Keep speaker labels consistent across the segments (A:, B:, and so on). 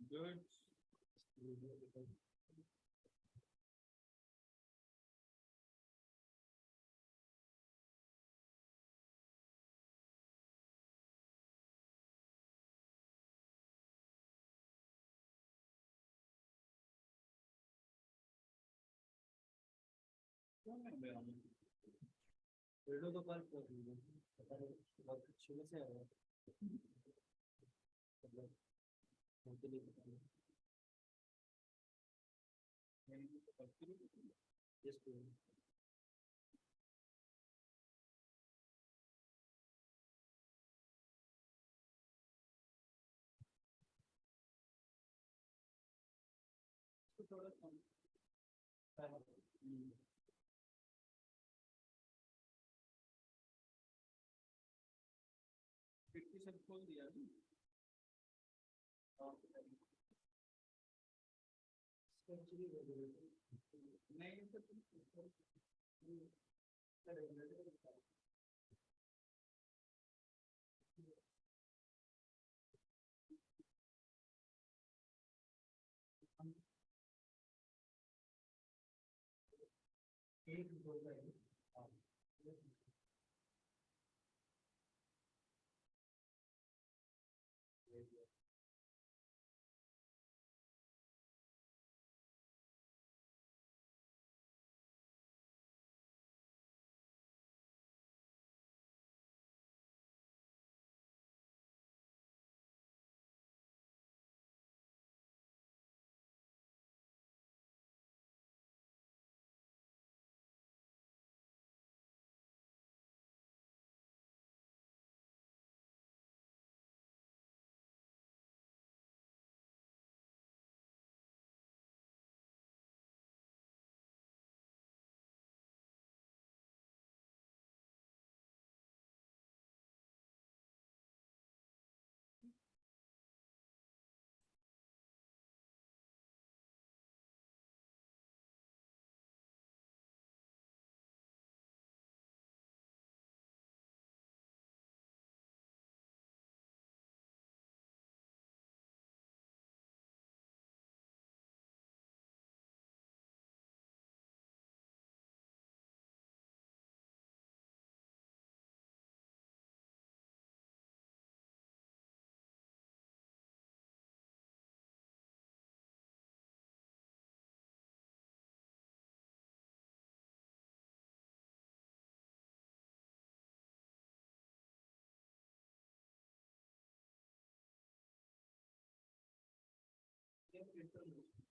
A: Good.
B: Video तो पर कर दी बहुत अच्छे से है मतलब मुझे नहीं पता यस थोड़ा कम 50 से खोल दिया नहीं तो एक दो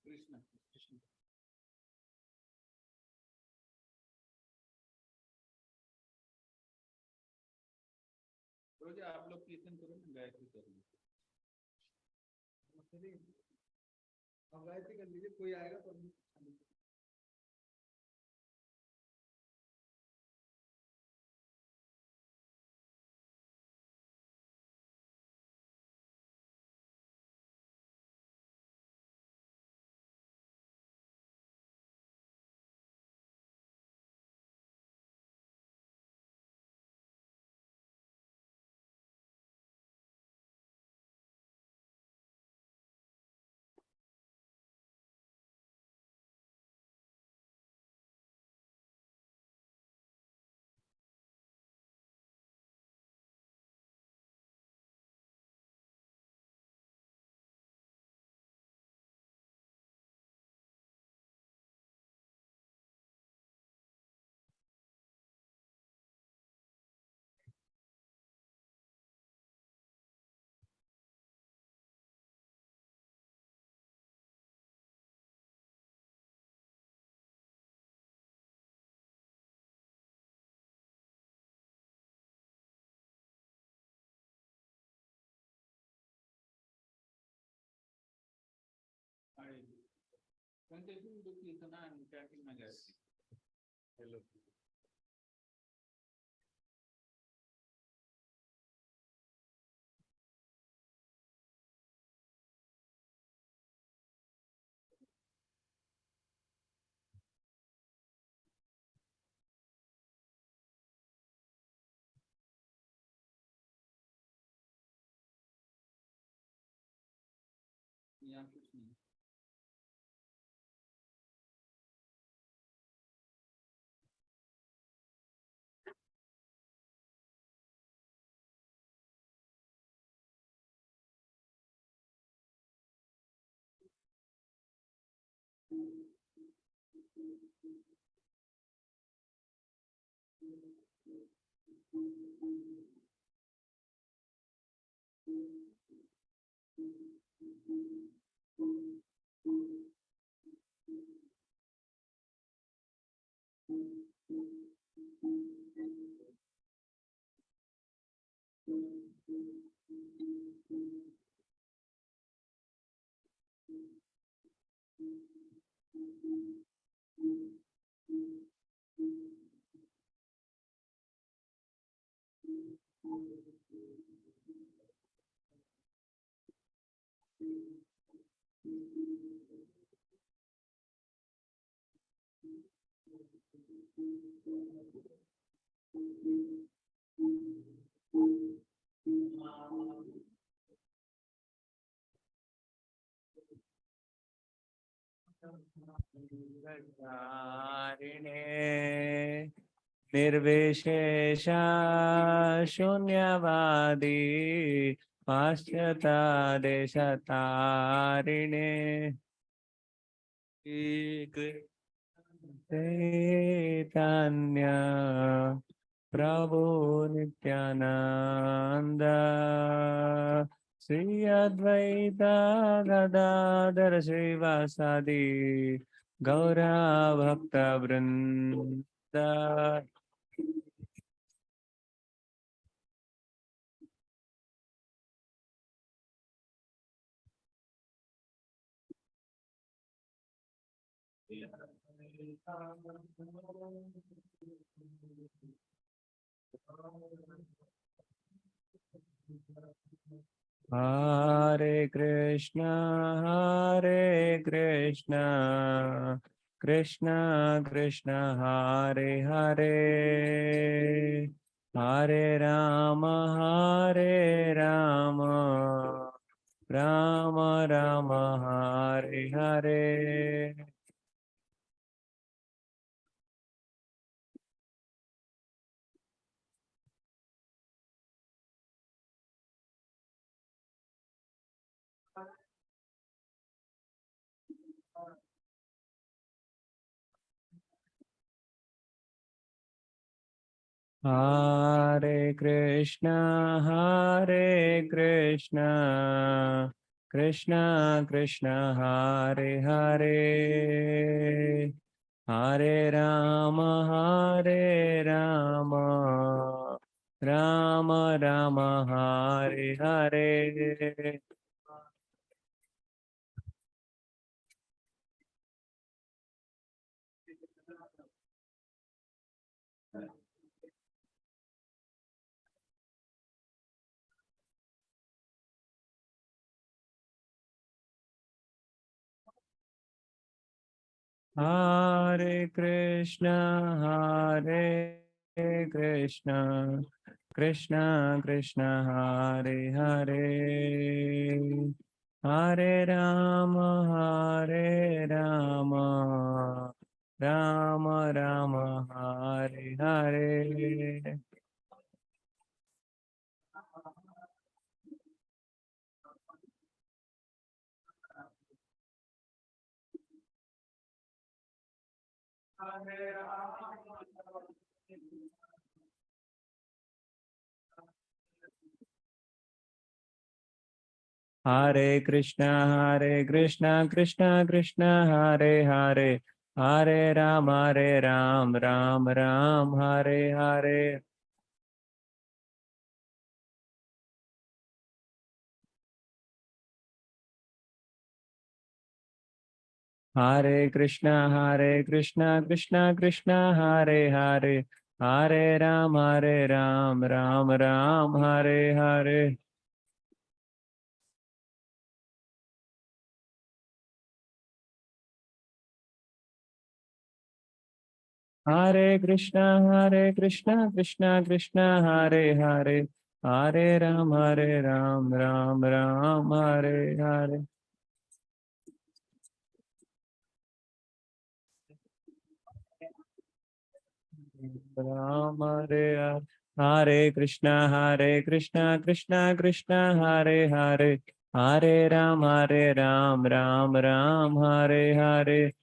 B: कृष्ण कृष्ण रोज आप लोग कीर्तन करो ना गायत्री करो अब गायत्री कर लीजिए कोई आएगा तो Continuing to Kirtana and chanting my Gayatri. Hello. यहाँ कुछ नहीं।
C: निर्विशेष शून्यवादी पाश्चाता देशतारिणे चैतन्य प्रभु नित्यानंद श्री अद्वैत गदाधर श्रीवासादि गौरा भक्त वृंद। Hare Krishna, Krishna Krishna, Hare Hare, Hare Rama, Rama Rama, Hare Hare. Hare Krishna, Krishna Krishna, Hare Hare, Hare Rama, Rama Rama, Hare Hare. Hare Krishna, Krishna Krishna, Hare Hare, Hare Rama, Rama Rama, Hare Hare. Hare Krishna, Krishna Krishna, Hare Hare, Hare Ram, Ram, Hare Hare. Hare Krishna, Krishna Krishna, Hare Hare, Hare Ram, Ram, Hare Hare. Hare Krishna, Krishna Krishna, Hare Hare, Hare Ram, Ram, Hare Hare. Ram Hare Hare. Hare Krishna Krishna Krishna Hare Hare. Hare Ram Ram Ram Hare Hare.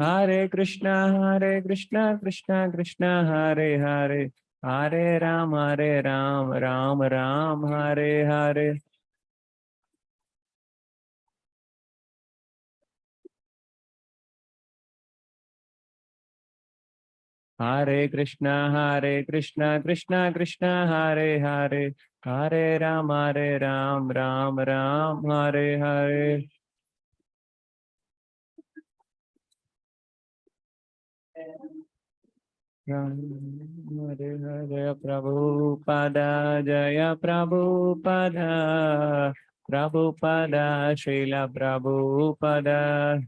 C: Hare Krishna Krishna Krishna Hare Hare. Hare Ram Ram Ram Hare Hare. Hare Krishna Krishna Krishna Hare Hare. Hare Ram Ram Ram Hare Hare. Hare Hare Prabhupada Jaya Prabhupada. Prabhupada Srila Prabhupada.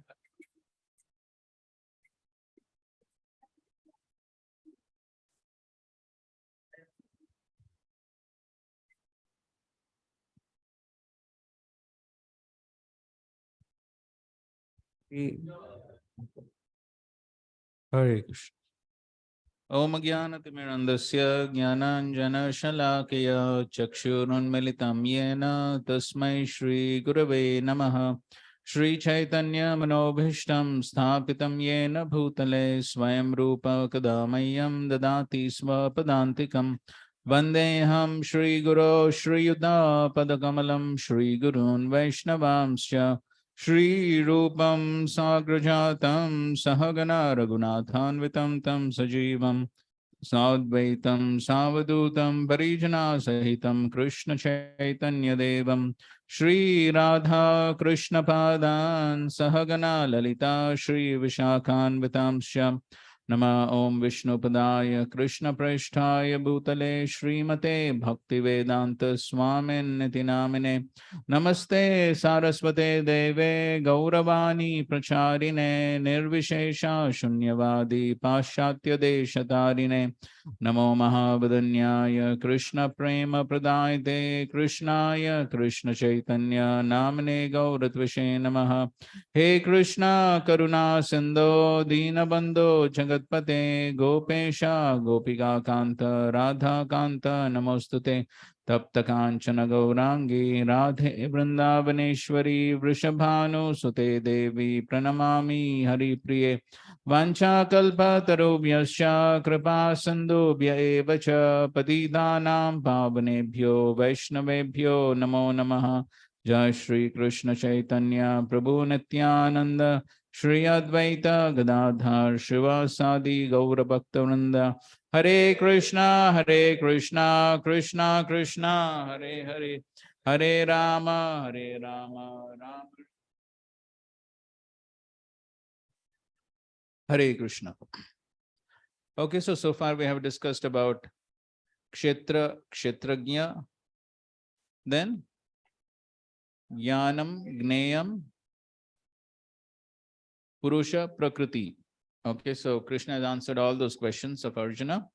B: Hare Krishna. Om Jnanatimirandasya Jnananjana Chakshurunmilitam Yena Tasmai Shri Gurave Namaha. Shri Chaitanya Manobhishtam Sthapitam Yena Bhutale Swayam Rupa Kadamayam Dadati Swapadantikam Vandeham Shri Guru Shri Yuddha Padakamalam Shri Gurun Vaishnavamscha Shri Rupam Sagrajatam Sahagana Raghunathanvitam Tam Sajivam Sadvaitam Savadutam Parijana Sahitam Krishna Chaitanya Devam Shri Radha Krishna Padan Sahagana Lalita Shri Vishakhanvitamsha Nama Om Vishnu Padaya Krishna Prasthaya Bhutale Srimate Bhakti Vedanta Swamin Niti Namine Namaste Saraswate Deve Gauravani Pracharine Nirvishesha Shunyavadi Pashatya Deshatarine Namo Mahavadanyaya Krishna Prema Pradayate Krishnaya Krishna Chaitanya Namane Gauratvishe Namaha He Krishna Karuna Sindho Dinabandho Jagatpate Gopesha Gopika Kanta Radha Kanta Namostute तप्त कांचन गौरांगी राधे वृंदावनेश्वरी वृषभानु सुते देवी प्रणमामि हरिप्रिये वाञ्छाकल्पतरुभ्यश्च कृपा सिन्धुभ्य एव च पतितानां पावनेभ्यो वैष्णवेभ्यो नमो नमः जय श्री कृष्ण चैतन्य प्रभु Nityanand Shri Advaita Gadadhar शिवासादि गौरभक्तवृंद Hare Krishna Krishna Krishna Hare Hare Hare Rama Rama Hare Krishna. Okay, so far we have discussed about Kshetra, Kshetrajna, then Jnanam, Gneyam, Purusha, Prakriti. Okay, so Krishna has answered all those questions of Arjuna.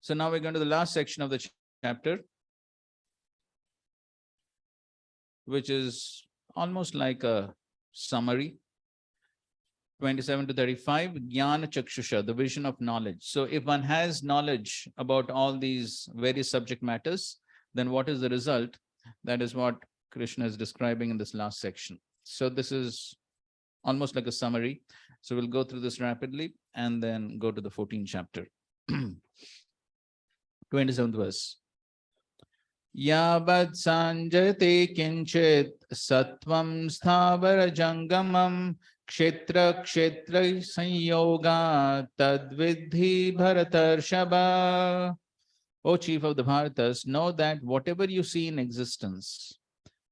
B: So now we're going to the last section of the chapter, which is almost like a summary. 27 to 35, Jnana Chakshusha, the vision of knowledge. So if one has knowledge about all these various subject matters, then what is the result? That is what Krishna is describing in this last section. So this is almost like a summary. So we'll go through this rapidly and then go to the 14th chapter. 27th verse. Yavad sanjate kinchit sattvam sthavara jangamam kshetra sanyoga tadvidhi bharatarshaba. O chief of the Bharatas, know that whatever you see in existence,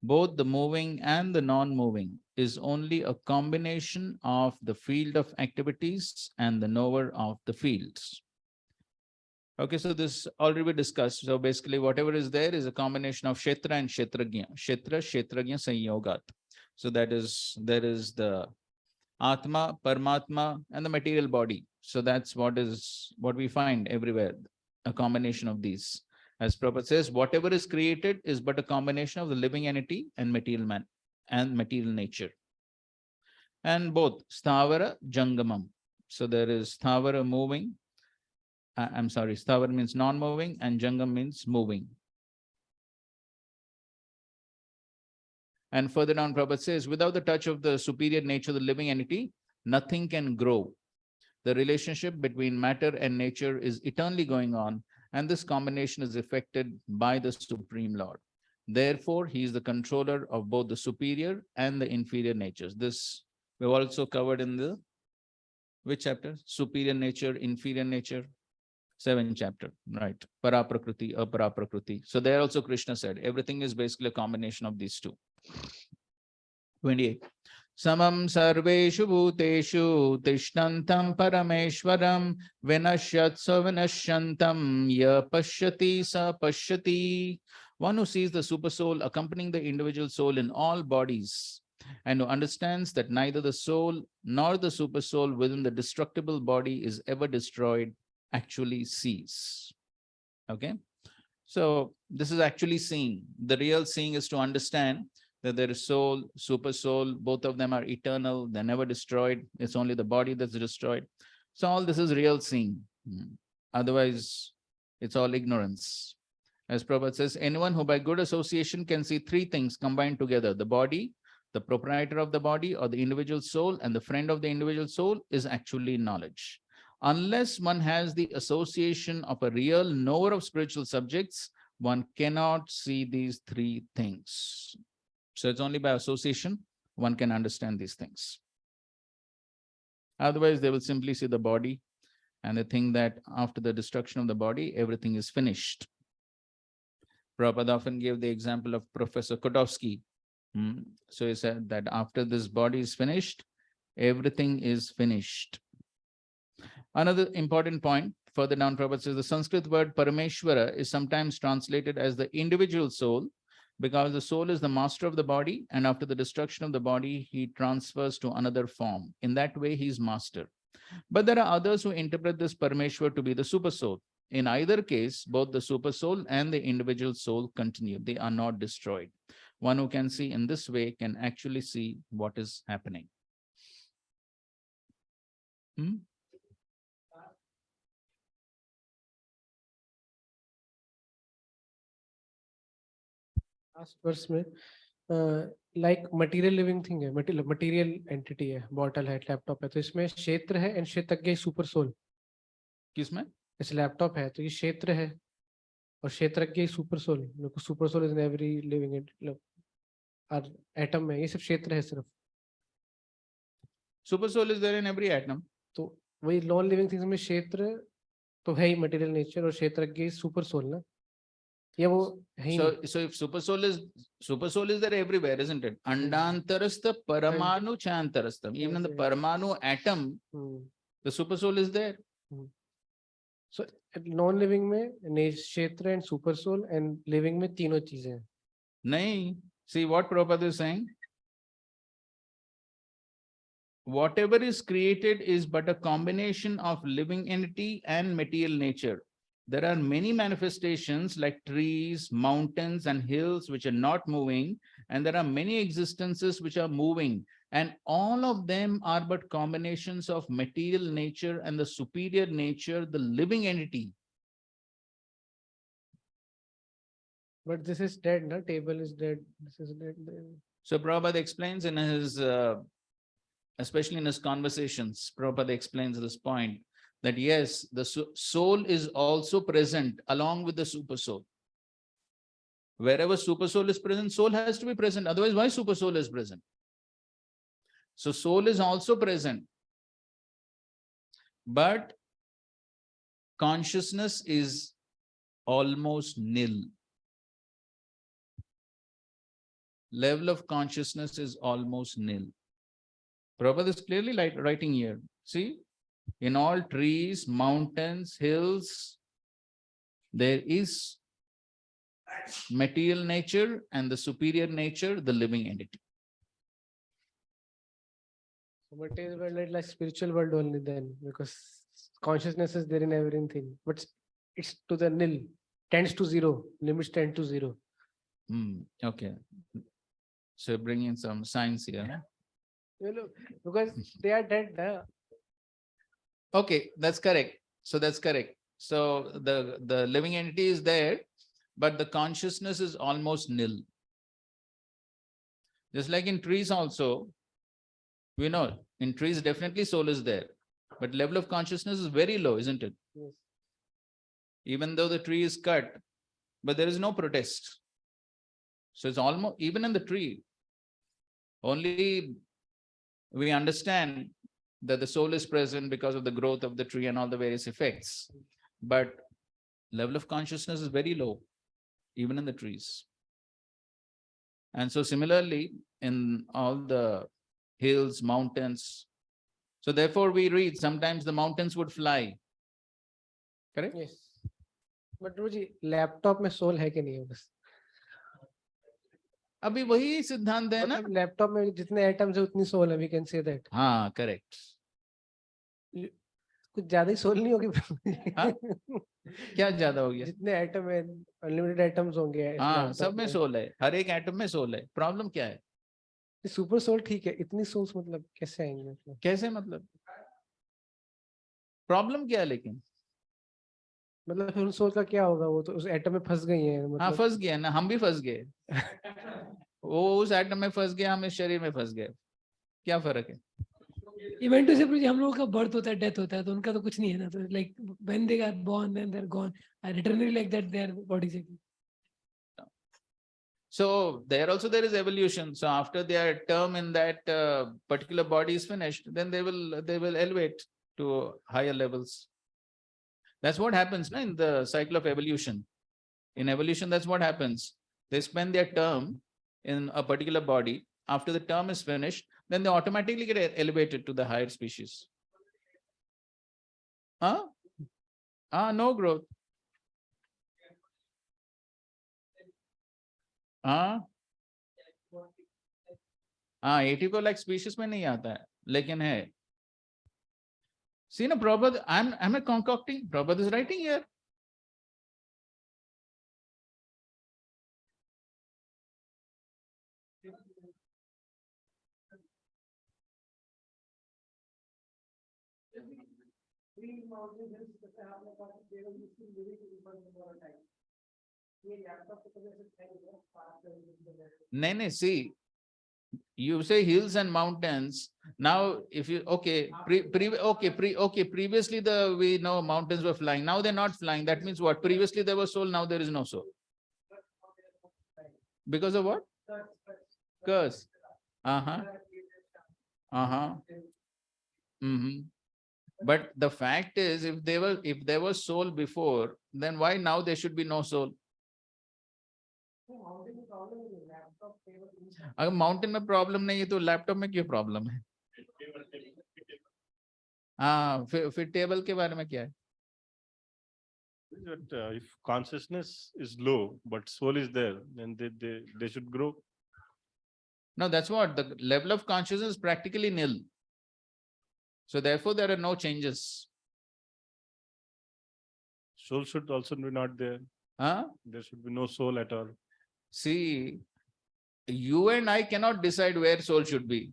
B: both the moving and the non-moving, is only a combination of the field of activities and the knower of the fields. Okay, so this already we discussed. So basically whatever is there is a combination of Kshetra and Kshetrajna. Kshetrajna Sanyogat. So there is the Atma, Paramatma, and the material body. So that's what we find everywhere, a combination of these. As Prabhupada says, whatever is created is but a combination of the living entity and material man and material nature. And both sthavara, jangamam. So there is sthavara moving. I'm sorry, sthavara means non-moving and jangam means moving. And further down, Prabhupada says, without the touch of the superior nature of the living entity, nothing can grow. The relationship between matter and nature is eternally going on, and this combination is effected by the Supreme Lord. Therefore, he is the controller of both the superior and the inferior natures. This we've also covered in the which chapter? Superior nature, inferior nature, 7th chapter, right? Paraprakriti, aparaprakriti. So there also Krishna said everything is basically a combination of these two. 28. Samam sarveshu bhuteshu tishtantam parameshwaram vinashyat savinashyantam ya pashyati sa pashyati. One who sees the super soul accompanying the individual soul in all bodies and who understands that neither the soul nor the super soul within the destructible body is ever destroyed actually sees. Okay, so this is actually seeing. The real seeing is to understand that there is soul, super soul, both of them are eternal, they're never destroyed. It's only the body that's destroyed. So all this is real seeing. Otherwise, it's all ignorance. As Prabhupada says, anyone who by good association can see three things combined together, the body, the proprietor of the body, or the individual soul, and the friend of the individual soul, is actually knowledge. Unless one has the association of a real knower of spiritual subjects, one cannot see these three things. So it's only by association one can understand these things. Otherwise, they will simply see the body and they think that after the destruction of the body, everything is finished. Prabhupada often gave the example of Professor Kodowski. So he said that after this body is finished, everything is finished. Another important point, further down, Prabhupada says the Sanskrit word Parameshwara is sometimes translated as the individual soul, because the soul is the master of the body, and after the destruction of the body, he transfers to another form. In that way, he is master. But there are others who interpret this Parameshwar to be the super soul. In either case, both the super soul and the individual soul continue. They are not destroyed. One who can see in this way can actually see what is happening.
A: Last verse में like material living thing है, material entity है, bottle है, laptop है, तो इसमें क्षेत्र है and क्षेत्रज्ञ सुपर सोल.
B: किसमें?
A: इस लैपटॉप है तो ये क्षेत्र है और क्षेत्रज्ञ super soul. Super soul is in every living atom में, ये सब क्षेत्र है सिर्फ.
B: Super soul is there in every atom.
A: तो वही नॉन लिविंग थिंग्स में क्षेत्र तो है ही मटेरियल नेचर, और क्षेत्रज्ञ सुपर सोल ना, ये वो है.
B: So if super soul is there everywhere, isn't it? Andantarastha paramanu chantarastham. Even in the paramanu atom, the super soul is there.
A: So non living में क्षेत्र and super soul, and living में तीनों चीजें हैं.
B: नहीं. See what Prabhupada is saying. Whatever is created is but a combination of living entity and material nature. There are many manifestations like trees, mountains, and hills which are not moving, and there are many existences which are moving, and all of them are but combinations of material nature and the superior nature, the living entity.
A: But this is dead, na? Table is dead. This is dead.
B: So Prabhupada explains in his, especially in his conversations, Prabhupada explains this point, that yes, the soul is also present along with the super soul. Wherever super soul is present, soul has to be present. Otherwise, why super soul is present? So soul is also present. But consciousness is almost nil. Level of consciousness is almost nil. Prabhupada is clearly writing here. See? In all trees, mountains, hills, there is material nature and the superior nature, the living entity.
A: So material world is like spiritual world only then, because consciousness is there in everything, but it's to the nil. tends to zero. Limits tend to zero.
B: Okay. So bringing some science here.
A: Because they are dead.
B: Okay, that's correct. So that's correct. So the living entity is there, but the consciousness is almost nil. Just like in trees also, we know in trees definitely soul is there, but level of consciousness is very low, isn't it?
A: Yes.
B: Even though the tree is cut, but there is no protest. So it's almost, even in the tree, only we understand that the soul is present because of the growth of the tree and all the various effects. But level of consciousness is very low, even in the trees. And so similarly, in all the hills, mountains. So therefore we read, sometimes the mountains would fly. Correct?
A: Yes. But जी laptop में soul है कि नहीं है बस?
B: अभी वही सिद्धांत है ना?
A: मतलब लैपटॉप में जितने एटम्स है उतनी सोल है, we can say that.
B: हाँ, correct.
A: कुछ ज्यादा ही सोल नहीं होगी?
B: हाँ? क्या ज्यादा हो गया?
A: जितने एटम है, अनलिमिटेड एटम्स होंगे.
B: हाँ, सब में सोल है, हर एक एटम में सोल है. प्रॉब्लम क्या है?
A: सुपर सोल ठीक है, इतनी सोल्स मतलब कैसे आएंगे?
B: कैसे मतलब? प्रॉब्लम क्या है लेकिन?
A: मतलब फिर उन सोल का क्या होगा? वो तो उस एटम में फंस गई है. मतलब
B: हाँ, फंस गया ना, हम भी फंस गए. वो उस एटम में फंस गया, हम इस शरीर में फंस गए. क्या फर्क है?
D: इवेंट से हम लोगों का बर्थ होता है, डेथ होता है, तो उनका तो कुछ नहीं है ना. तो like when they are born and they are gone, I returnly like that their bodies again.
B: So there also there is evolution. So after their term in that particular body is finished, then they will elevate to higher levels. That's what happens in the cycle of evolution. In evolution, that's what happens. They spend their term in a particular body. After the term is finished, then they automatically get elevated to the higher species. Huh? No growth. हाँ, 80 को like species में नहीं आता है, लेकिन है. See na Prabhupada, I'm not concocting. Prabhupada is writing here. No, see, you say hills and mountains. Now, if you previously we know mountains were flying. Now they're not flying. That means what? Previously there was soul. Now there is no soul. Because of what? Curse. But the fact is, if there was soul before, then why now there should be no soul? अगर mountain में problem नहीं है तो laptop में क्यों problem है? हाँ, फिर टेबल के बारे में क्या है?
E: If consciousness is low but soul is there, then they should grow.
B: No, that's what the level of consciousness is practically nil. So therefore there are no changes.
E: Soul should also be not there. There should be no soul at all.
B: See, you and I cannot decide where soul should be.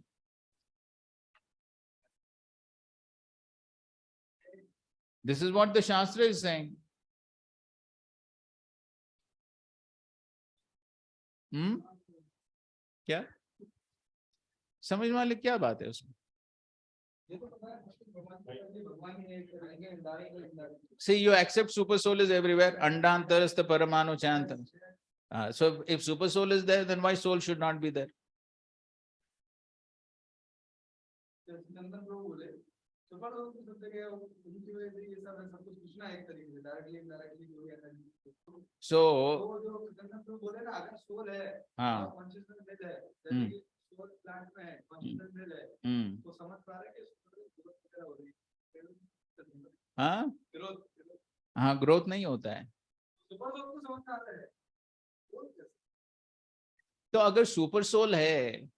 B: This is what the Shastri is saying. क्या समझ वाले क्या बात है उसमें? See, you accept super soul is everywhere. Andantarastha paramanu chanta. So if super soul is there, then why soul should not be there? So growth नहीं होता है. तो अगर सुपर सोल है,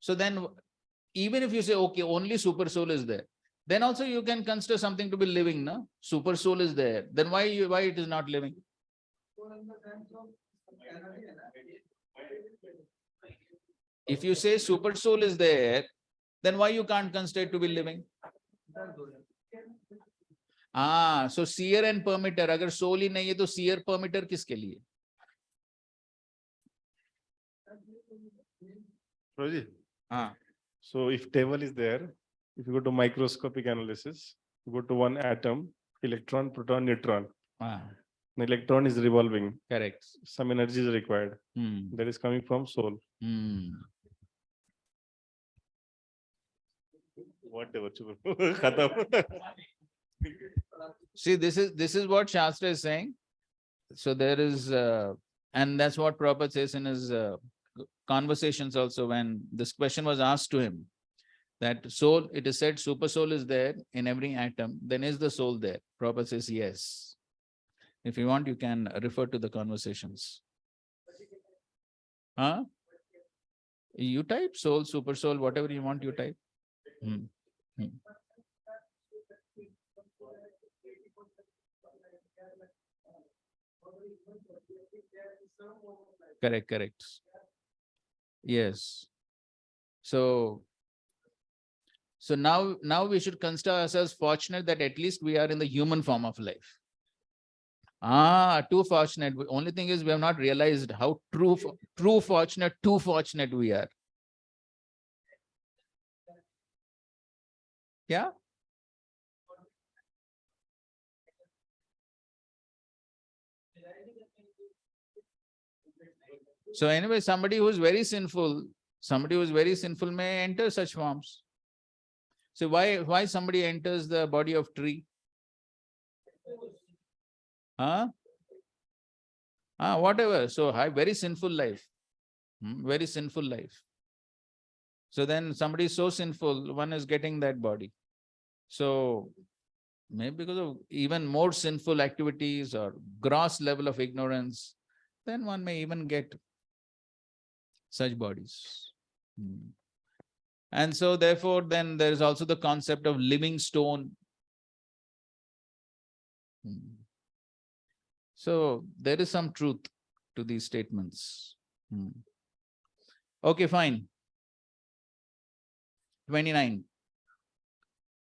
B: so then even if you say okay only super soul is there, then also you can consider something to be living, no? Super soul is there, then why it is not living? If you say super soul is there, then why you can't consider it to be living? So seer and permitter, अगर soul ही नहीं है तो seer permitter किसके लिए?
E: Prabhuji,
B: हाँ.
E: so if table is there, if you go to microscopic analysis, you go to one atom, electron, proton, neutron. The electron is revolving.
B: Correct.
E: Some energy is required. That is coming from soul. Whatever. Khatam.
B: See, this is what Shastri is saying. So there is, and that's what Prabhupada says in his conversations also, when this question was asked to him, that soul, it is said super soul is there in every atom, then is the soul there? Prabhupada says yes. If you want, you can refer to the conversations. Huh? You type soul, super soul, whatever you want, you type. Correct. Yes. So now we should consider ourselves fortunate that at least we are in the human form of life. Too fortunate. Only thing is we have not realized how too fortunate we are. Yeah. So anyway, somebody who is very sinful may enter such forms. So why somebody enters the body of tree? Whatever. So very sinful life. Very sinful life. So then somebody is so sinful, one is getting that body. So maybe because of even more sinful activities or gross level of ignorance, then one may even get such bodies. And so therefore, then there is also the concept of living stone. So there is some truth to these statements. Okay, fine. 29.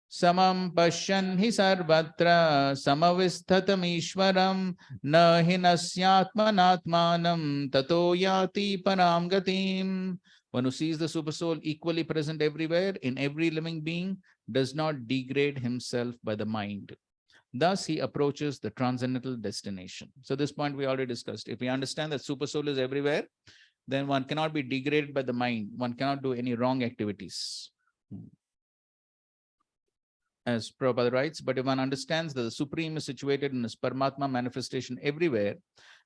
B: Samam pashyan hi sarvatra samavisthatam ishwaram na hinasyatmanatmanam tato yati param gatim. One who sees the super soul equally present everywhere in every living being does not degrade himself by the mind. Thus, he approaches the transcendental destination. So this point we already discussed. If we understand that super soul is everywhere, then one cannot be degraded by the mind. One cannot do any wrong activities. As Prabhupada writes, but if one understands that the Supreme is situated in his Paramatma manifestation everywhere,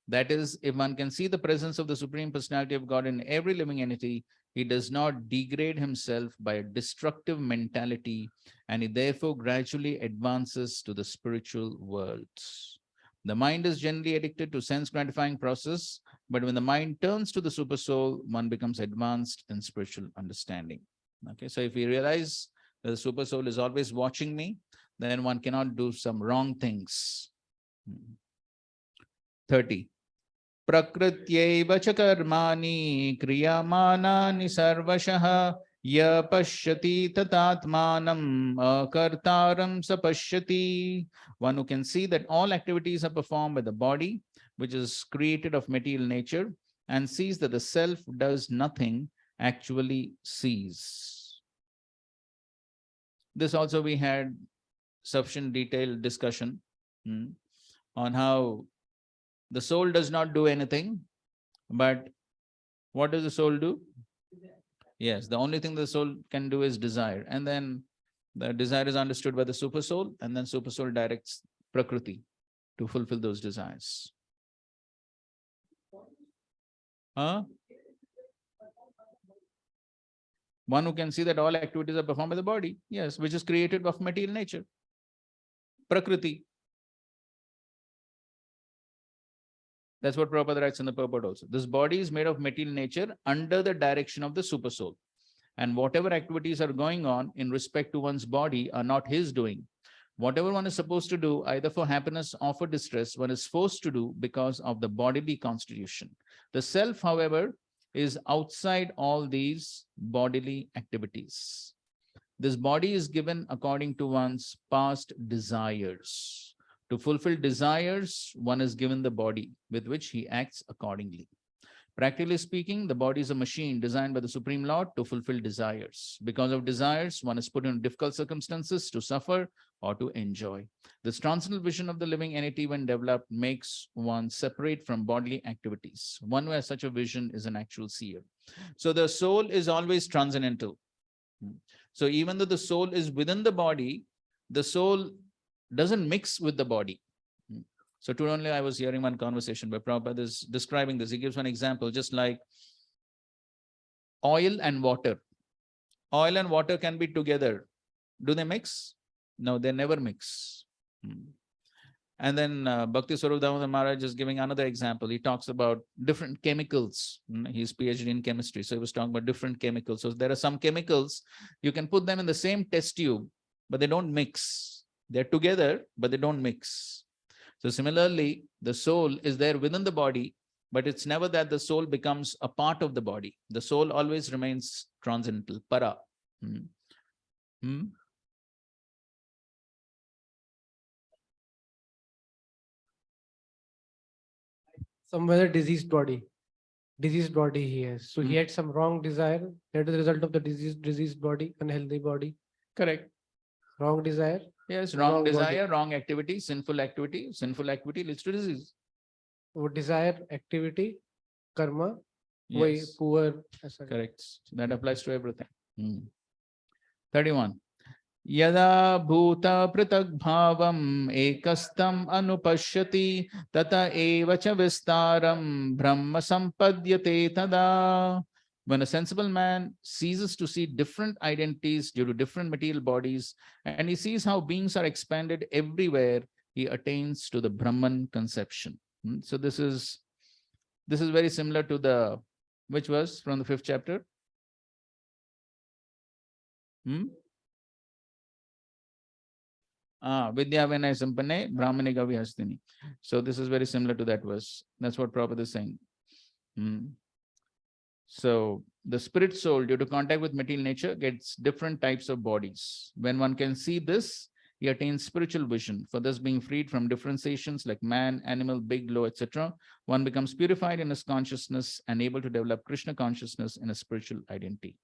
B: that is, if one can see the presence of the Supreme Personality of God in every living entity, he does not degrade himself by a destructive mentality, and he therefore gradually advances to the spiritual worlds. The mind is generally addicted to sense-gratifying process, but when the mind turns to the super soul, one becomes advanced in spiritual understanding. Okay, so if we realize that the super soul is always watching me, then one cannot do some wrong things. 30. Prakrityaiva cha karmani kriyamanani sarvashah ya pashyati tatatmanam akartaram sapashyati. One who can see that all activities are performed by the body, which is created of material nature, and sees that the self does nothing, actually sees. This also we had sufficient detailed discussion on how the soul does not do anything, but what does the soul do? Yes, the only thing the soul can do is desire. And then the desire is understood by the super soul, and then super soul directs Prakriti to fulfill those desires. One who can see that all activities are performed by the body, yes, which is created of material nature. Prakriti. That's what Prabhupada writes in the purport also. This body is made of material nature under the direction of the super soul. And whatever activities are going on in respect to one's body are not his doing, Whatever one is supposed to do, either for happiness or for distress, one is forced to do because of the bodily constitution. The self, however, is outside all these bodily activities. This body is given according to one's past desires. To fulfill desires, one is given the body with which he acts accordingly. Practically speaking, the body is a machine designed by the Supreme Lord to fulfill desires. Because of desires, one is put in difficult circumstances to suffer or to enjoy. This transcendental vision of the living entity, when developed, makes one separate from bodily activities. One who has such a vision is an actual seer. So the soul is always transcendental. So even though the soul is within the body, the soul doesn't mix with the body. So today only I was hearing one conversation where Prabhupada is describing this. He gives one example, just like oil and water. Oil and water can be together. Do they mix? No, they never mix. And then Bhakti Swarup Damodar Maharaj is giving another example. He talks about different chemicals. He's PhD in chemistry. So he was talking about different chemicals. So there are some chemicals, you can put them in the same test tube, but they don't mix. They're together, but they don't mix. So similarly, the soul is there within the body, but it's never that the soul becomes a part of the body. The soul always remains transcendental, para.
A: Somewhere diseased body he has. So he had some wrong desire. That is the result of the diseased body, unhealthy body.
B: Correct.
A: Wrong desire.
B: Yes, wrong desire,
A: body.
B: wrong activity, sinful activity. Sinful activity leads to disease.
A: Desire, activity, karma,
B: Yes.
A: poor.
B: Correct. So that applies to everything. 31. Yada bhuta pritag bhavam ekastam anupashyati tata evacha vistaram brahma sampadyate tada. When a sensible man ceases to see different identities due to different material bodies, and he sees how beings are expanded everywhere, he attains to the Brahman conception. So this is very similar to the, which was from the 5th chapter? Vidya Vinay Sampane Brahmani Gavi Hastini. So this is very similar to that verse. That's what Prabhupada is saying. So the spirit soul, due to contact with material nature, gets different types of bodies. When one can see this, he attains spiritual vision. For thus being freed from differentiations like man, animal, big, low, etc., one becomes purified in his consciousness and able to develop Krishna consciousness in a spiritual identity.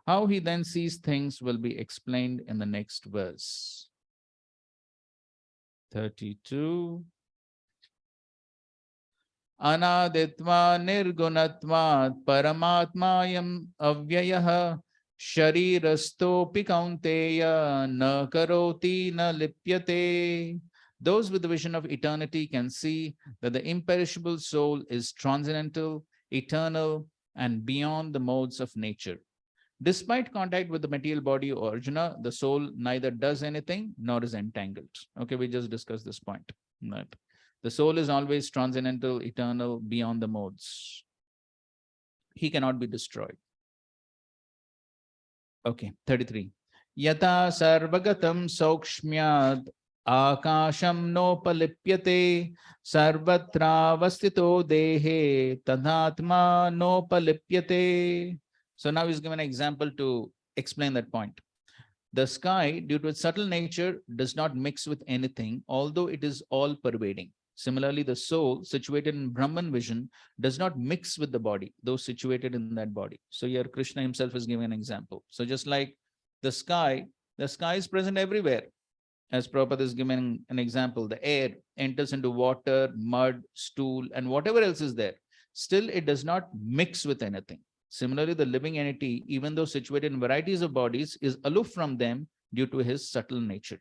B: How he then sees things will be explained in the next verse. 32. Anaditva nirgunatvat paramatmayam avyayah sharirastopi kaunteya na karoti na lipyate. Those with the vision of eternity can see that the imperishable soul is transcendental, eternal, and beyond the modes of nature. Despite contact with the material body or Arjuna, the soul neither does anything nor is entangled. Okay, we just discussed this point. Right. The soul is always transcendental, eternal, beyond the modes. He cannot be destroyed. Okay, 33. Yata sarvagatam saukshmyad akasham nopalipyate sarvatra vastito dehe tadatma nopalipyate. So now he's given an example to explain that point. The sky, due to its subtle nature, does not mix with anything, although it is all pervading. Similarly, the soul, situated in Brahman vision, does not mix with the body, though situated in that body. So here Krishna himself is giving an example. So just like the sky is present everywhere. As Prabhupada is giving an example, the air enters into water, mud, stool, and whatever else is there. Still, it does not mix with anything. Similarly, the living entity, even though situated in varieties of bodies, is aloof from them due to his subtle nature.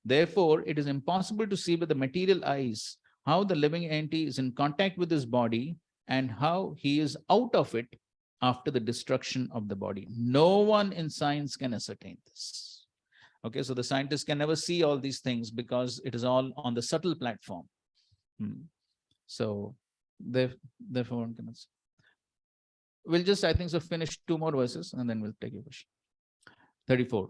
B: Therefore, it is impossible to see with the material eyes how the living entity is in contact with his body and how he is out of it after the destruction of the body. No one in science can ascertain this. Okay, so the scientists can never see all these things because it is all on the subtle platform. So, therefore, one cannot see. We'll just, I think so, finish 2 more verses and then we'll take a question. 34.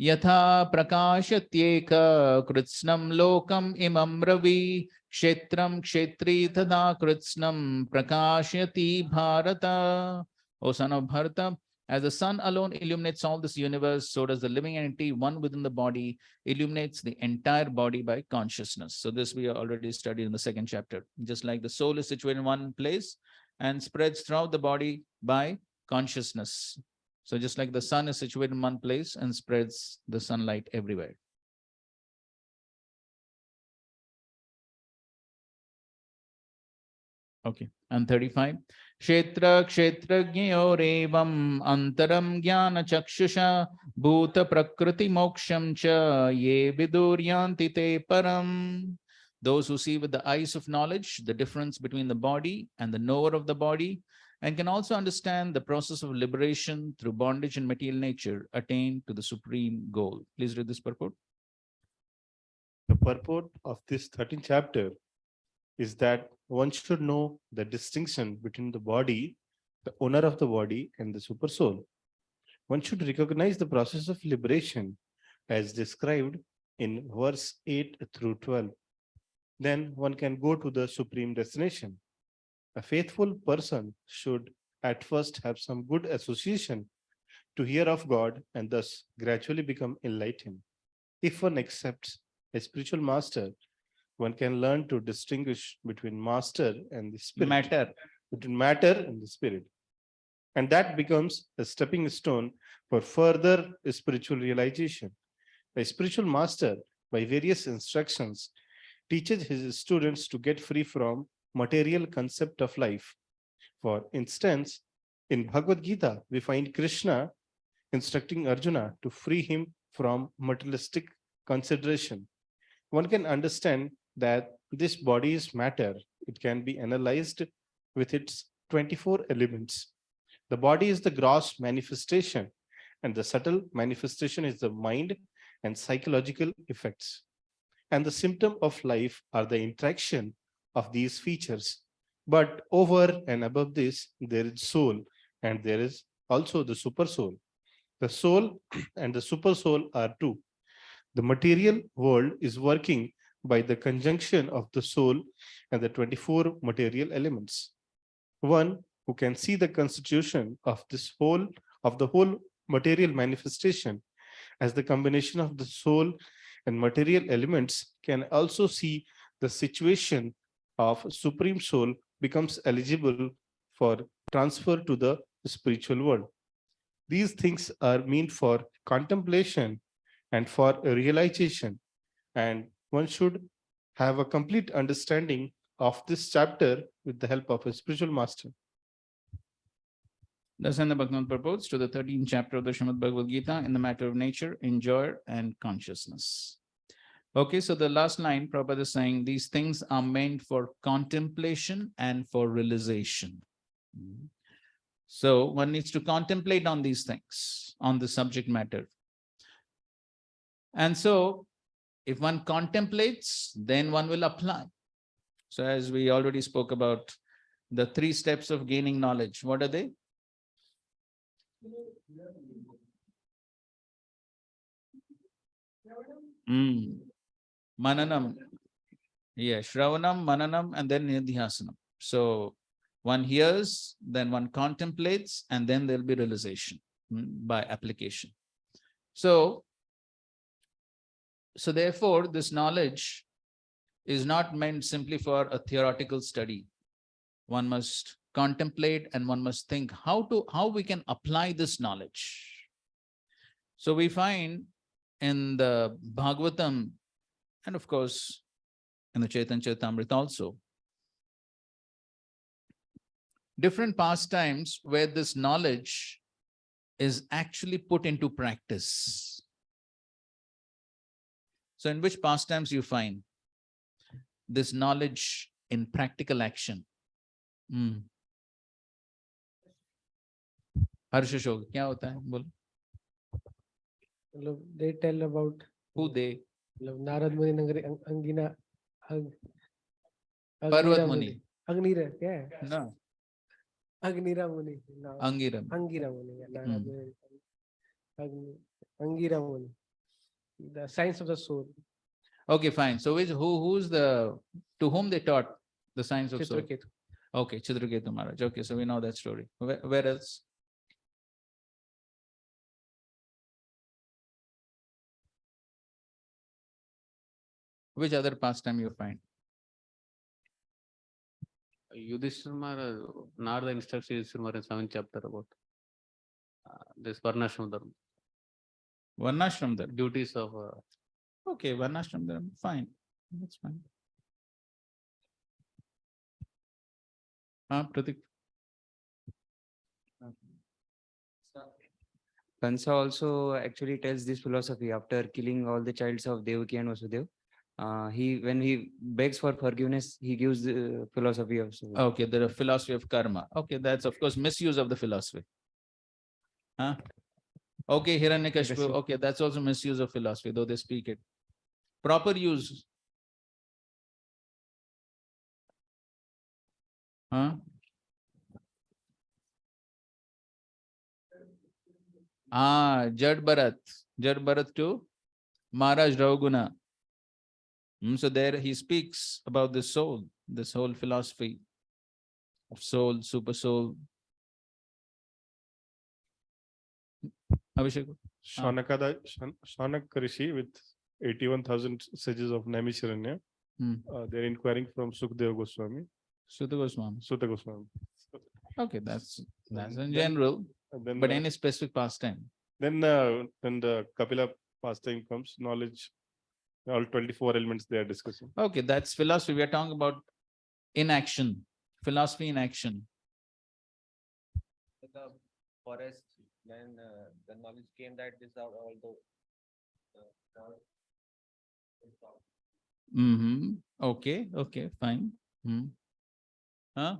B: Yatha prakashatyeka kritsnam lokam imam ravi kshetram kshetri tada kritsnam prakashyati bharata. O son of Bharata, as the sun alone illuminates all this universe, so does the living entity, one within the body, illuminates the entire body by consciousness. So this we already studied in the second chapter. Just like the soul is situated in one place and spreads throughout the body by consciousness. So just like the sun is situated in one place and spreads the sunlight everywhere. Okay, and 35. Kshetra kshetrajnayorevam antaram jnana chakshusha bhuta prakriti moksham cha ye viduryanti te param. Those who see with the eyes of knowledge the difference between the body and the knower of the body, and can also understand the process of liberation through bondage and material nature, attain to the supreme goal. Please read this purport.
E: The purport of this 13th chapter is that one should know the distinction between the body, the owner of the body, and the super soul. One should recognize the process of liberation as described in verse 8 through 12. Then one can go to the supreme destination. A faithful person should at first have some good association to hear of God and thus gradually become enlightened. If one accepts a spiritual master, one can learn to distinguish between master and the spirit. Between matter and the spirit. And that becomes a stepping stone for further spiritual realization. A spiritual master, by various instructions, teaches his students to get free from material concept of life. For instance, in Bhagavad Gita, we find Krishna instructing Arjuna to free him from materialistic consideration. One can understand that this body is matter. It can be analyzed with its 24 elements. The body is the gross manifestation, and the subtle manifestation is the mind and psychological effects. And the symptom of life are the interaction of these features. But over and above this, there is soul, and there is also the super soul. The soul and the super soul are two. The material world is working by the conjunction of the soul and the 24 material elements. One who can see the constitution of this whole of the whole material manifestation as the combination of the soul and material elements can also see the situation of supreme soul becomes eligible for transfer to the spiritual world. These things are meant for contemplation and for realization, and one should have a complete understanding of this chapter with the help of a spiritual master.
B: Thus, the Bhagavad purports to the 13th chapter of the Srimad Bhagavad Gita in the matter of nature, enjoy, and consciousness. Okay, so the last line, Prabhupada is saying these things are meant for contemplation and for realization. So one needs to contemplate on these things, on the subject matter. And so if one contemplates, then one will apply. So as we already spoke about the 3 steps of gaining knowledge, what are they? Mananam. Yeah, Shravanam, Mananam, and then Nidhyasanam. So one hears, then one contemplates, and then there'll be realization by application. So therefore, this knowledge is not meant simply for a theoretical study. One must contemplate and one must think how we can apply this knowledge. So we find in the Bhagavatam, and of course in the Chaitanya Charitamrita also, different pastimes where this knowledge is actually put into practice. So in which pastimes you find this knowledge in practical action? Harshashog, क्या होता है? बोलो.
A: They tell about
B: Who they?
A: Narad Muni Angina
B: Parvat Muni.
A: Agnira, क्या है?
B: No.
A: Agnira Muni.
B: Angira.
A: Angira Muni. Narad Muni. Angira Muni. the science of the soul.
B: Okay, fine. So to whom they taught the science of soul?
A: Chitraketu.
B: Okay, Chitraketu Maharaj. Okay, so we know that story. Where else? Which other pastime you find?
F: Yudhishthira Maharaj, Narada instructs Yudhishthira Maharaj in 7th chapter about this Varnashram Dharma,
B: Varnashram Dharma.
F: duties of
B: Okay, Varnashram Dharma. Fine. That's fine. Pratik.
G: Kansa also actually tells this philosophy after killing all the childs of Devaki and Vasudev. When he begs for forgiveness, he gives the philosophy of soul.
B: Okay, the philosophy of karma. Okay, that's of course misuse of the philosophy. Huh? Okay, Hiranyakashipu. Okay, that's also misuse of philosophy, though they speak it. Proper use. Huh? Jad Bharat to Maharaj Raghuguna. So there he speaks about the soul, this whole philosophy of soul, super soul. Abhishek.
E: Shanak Rishi with 81,000 sages of Naimisharanya. They're inquiring from Sukadeva Goswami.
B: Sutta Goswami.
E: Sutta Goswami.
B: Okay, that's in general.
E: Then,
B: But any specific pastime?
E: then the Kapila pastime comes, knowledge, all 24 elements they are discussing.
B: Okay, that's philosophy. We are talking about inaction, philosophy in action.
H: The forest, when the knowledge came that these are all the
B: Okay, fine. Huh?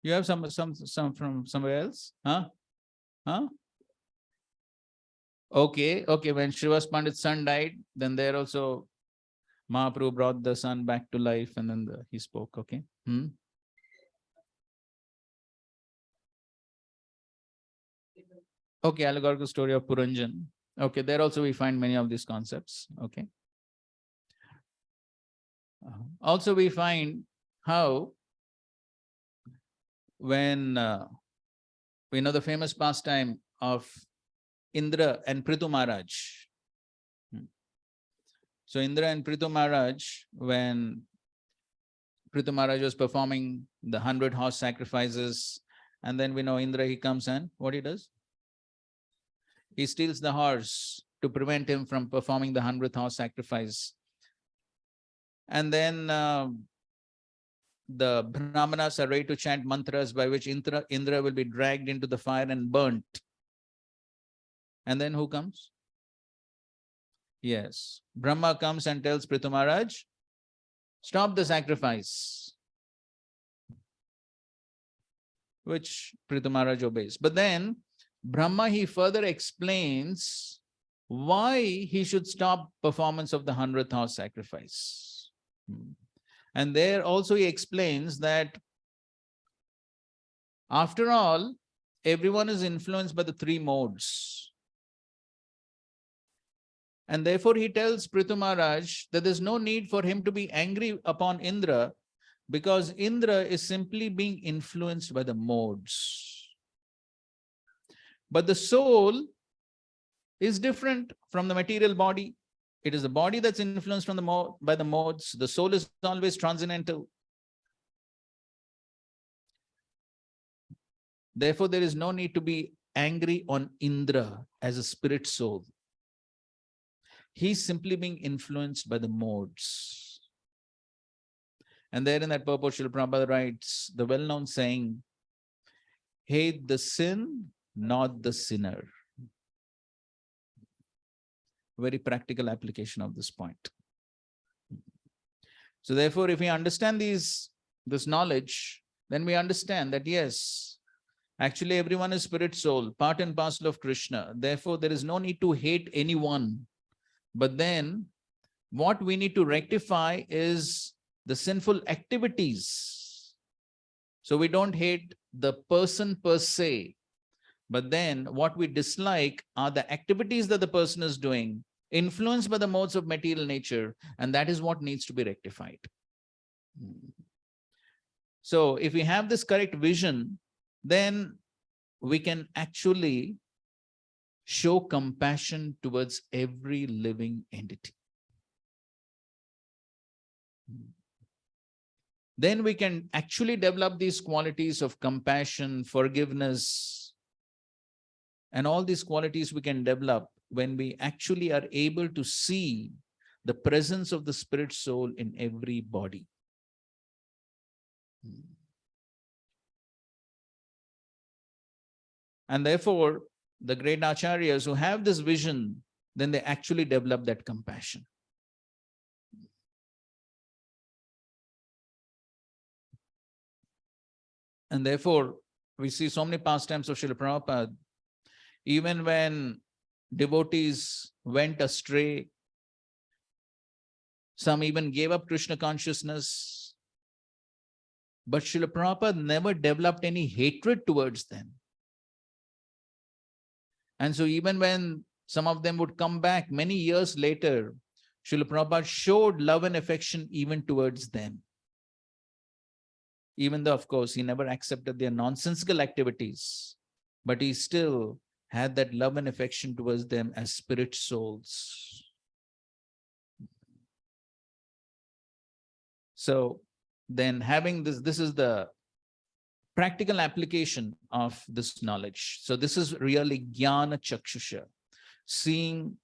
B: You have some from somewhere else? Huh? Okay. When Srivas Pandit's son died, then there also Mahaprabhu brought the son back to life, and then he spoke. Okay. Okay, allegorical story of Puranjan. Okay, there also we find many of these concepts. Okay. Also, we find how when we know the famous pastime of Indra and Prithu Maharaj. So Indra and Prithu Maharaj, when Prithu Maharaj was performing the 100 horse sacrifices, and then we know Indra, he comes and what he does? He steals the horse to prevent him from performing the 100th horse sacrifice. And then the Brahmanas are ready to chant mantras by which Indra will be dragged into the fire and burnt. And then who comes? Yes, Brahma comes and tells Prithu Maharaj, stop the sacrifice, which Prithu Maharaj obeys. But then Brahma, he further explains why he should stop performance of the 100th horse sacrifice. And there also he explains that after all, everyone is influenced by the three modes. And therefore he tells Prithu Maharaj that there's no need for him to be angry upon Indra, because Indra is simply being influenced by the modes. But the soul is different from the material body. It is the body that's influenced from by the modes. The soul is always transcendental. Therefore, there is no need to be angry on Indra as a spirit soul. He's simply being influenced by the modes. And there in that purport, Srila Prabhupada writes the well-known saying, hate the sin, not the sinner. Very practical application of this point. So therefore, if we understand this knowledge, then we understand that yes, actually everyone is spirit soul, part and parcel of Krishna. Therefore, there is no need to hate anyone. But then what we need to rectify is the sinful activities. So we don't hate the person per se, But then what we dislike are the activities that the person is doing, influenced by the modes of material nature, and that is what needs to be rectified. So if we have this correct vision, then we can actually show compassion towards every living entity. Then we can actually develop these qualities of compassion, forgiveness, and all these qualities we can develop when we actually are able to see the presence of the spirit soul in every body. And therefore, the great acharyas who have this vision, then they actually develop that compassion. And therefore, we see so many pastimes of Srila Prabhupada, even when devotees went astray, some even gave up Krishna consciousness, but Srila Prabhupada never developed any hatred towards them. And so even when some of them would come back many years later, Srila Prabhupada showed love and affection even towards them. Even though, of course, he never accepted their nonsensical activities, but he still had that love and affection towards them as spirit souls. So then having this is the practical application of this knowledge. So this is really jnana chakshusha, seeing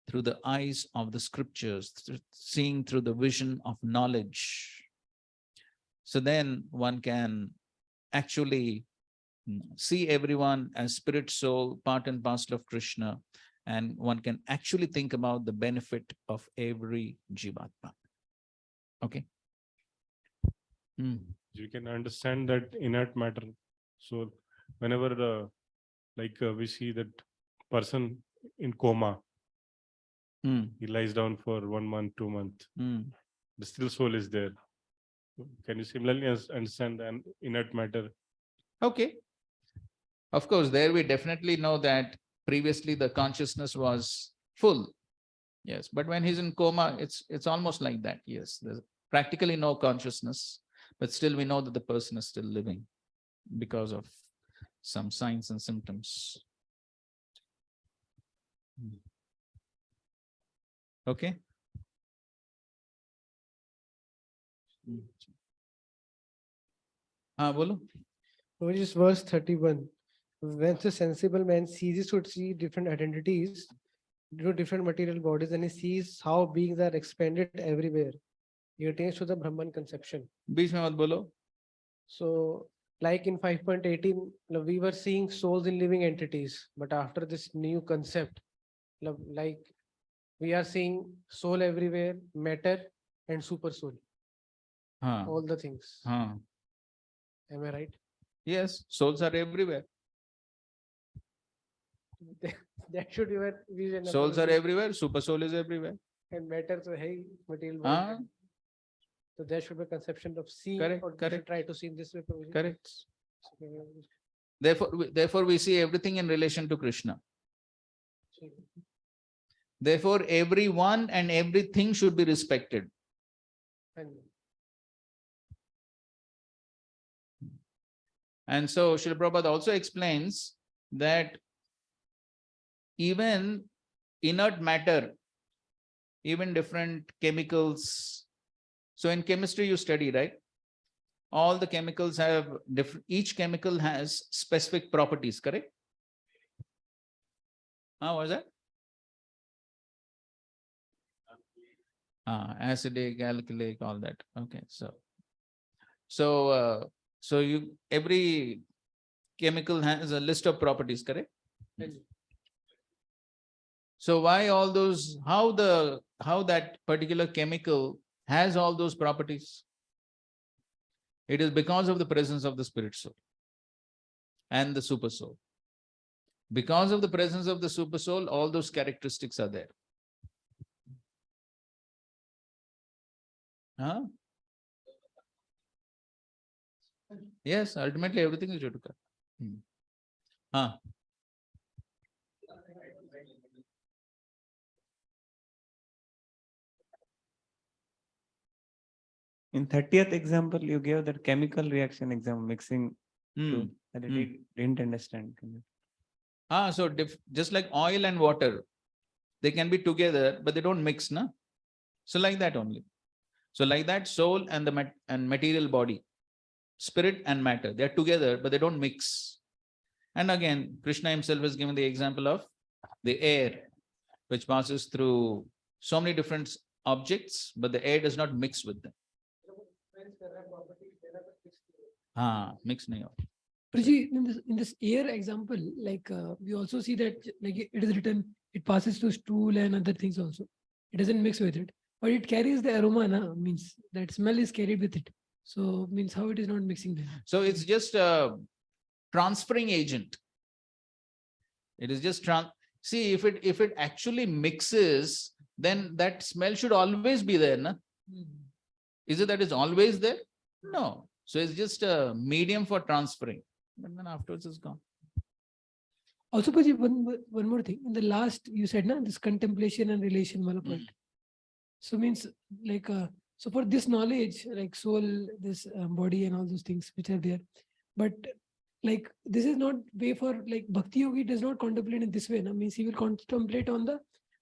B: through the eyes of the scriptures, seeing through the vision of knowledge. So then one can actually see everyone as spirit soul, part and parcel of Krishna, and one can actually think about the benefit of every jivatma. Okay.
E: You can understand that inert matter. So whenever we see that person in coma, he lies down for 1 month, 2 months, the still soul is there. Can you similarly understand the inert matter?
B: Okay. Of course, there we definitely know that previously the consciousness was full. Yes, but when he's in coma, it's almost like that. Yes, there's practically no consciousness, but still we know that the person is still living because of some signs and symptoms. Okay. Bolo.
A: Which is verse 31. When the sensible man ceases to see different identities due to different material bodies, and he sees how beings are expanded everywhere, he attains to the Brahman conception.
B: Beech mein mat bolo.
A: So, like in 5.18, we were seeing souls in living entities, but after this new concept, like we are seeing soul everywhere, matter and super soul, all the things. Am I right?
B: Yes, souls are everywhere.
A: That should be where vision.
B: Souls are everywhere, super soul is everywhere.
A: And matter, so hey, material body. So there should be a conception of seeing,
B: Correct,
A: or
B: correct.
A: should try to see in this way.
B: Correct. Therefore, we see everything in relation to Krishna. Therefore, everyone and everything should be respected. And so Srila Prabhupada also explains that even inert matter, even different chemicals. So in chemistry you study, right? All the chemicals have different, each chemical has specific properties, correct? What was that? Acidic, alkylic, all that. Okay, so you every chemical has a list of properties, correct? So why all those, how that particular chemical has all those properties? It is because of the presence of the spirit soul and the super soul. Because of the presence of the super soul, all those characteristics are there. Yes, ultimately everything is due to karma.
C: In 30th example, you gave that chemical reaction example, mixing two. I didn't understand.
B: So just like oil and water, they can be together, but they don't mix, na? So like that only. So like that, soul and the material body, spirit and matter, they're together, but they don't mix. And again, Krishna himself has given the example of the air, which passes through so many different objects, but the air does not mix with them. Mix nahi ho.
D: Priji, in this air example, like we also see that like it is written, it passes through stool and other things also. It doesn't mix with it, but it carries the aroma, na? Means that smell is carried with it. So means how it is not mixing there.
B: So it's just a transferring agent. It is just see, if it actually mixes, then that smell should always be there, na? Is it that it's always there? No. So it's just a medium for transferring, and then afterwards it's gone.
D: Also, Priji, one more thing. In the last, you said, na, this contemplation and relation wala point. So means like, so for this knowledge, like soul, this body and all those things which are there, but like this is not way for like Bhakti Yogi does not contemplate in this way. Na? Means he will contemplate on the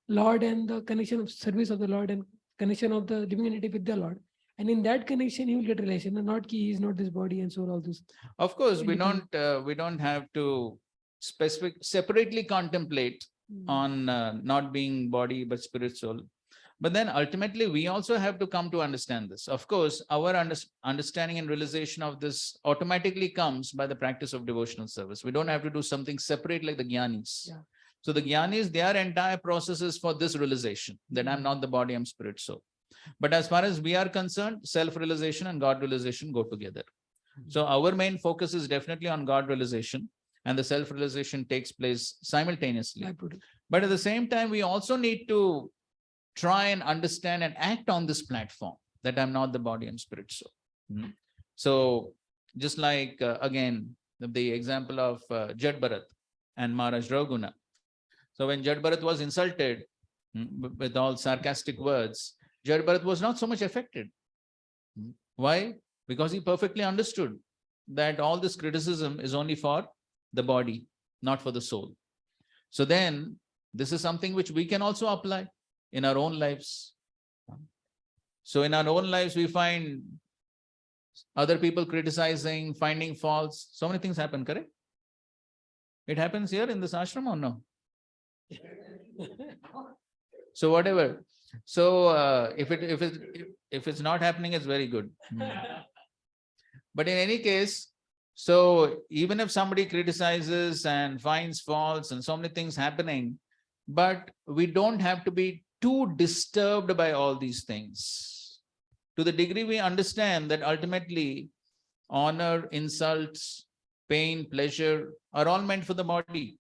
D: Lord and the connection of service of the Lord and connection of the living entity with the Lord. And in that connection, he will get relation. And not he is not this body and soul, all this.
B: Of course, we don't have to separately contemplate on not being body but spirit, soul. But then ultimately, we also have to come to understand this. Of course, our understanding and realization of this automatically comes by the practice of devotional service. We don't have to do something separate like the Jnanis.
D: Yeah.
B: So the Jnanis, their entire process is for this realization that I'm not the body, I'm spirit, soul. But as far as we are concerned, self-realization and God realization go together. So our main focus is definitely on God realization, and the self-realization takes place simultaneously. But at the same time, we also need to try and understand and act on this platform that I'm not the body, I'm spirit, soul. So just like, again, the example of Jad Bharat and Maharaj Raghuna. So when Jad Bharat was insulted with all sarcastic words, Jad Bharat was not so much affected. Why? Because he perfectly understood that all this criticism is only for the body, not for the soul. So then this is something which we can also apply in our own lives. So in our own lives, we find other people criticizing, finding faults. So many things happen, correct? It happens here in this ashram or no? So whatever. So if it's not happening, it's very good. But in any case, so even if somebody criticizes and finds faults and so many things happening, but we don't have to be too disturbed by all these things. To the degree we understand that ultimately honor, insults, pain, pleasure are all meant for the body.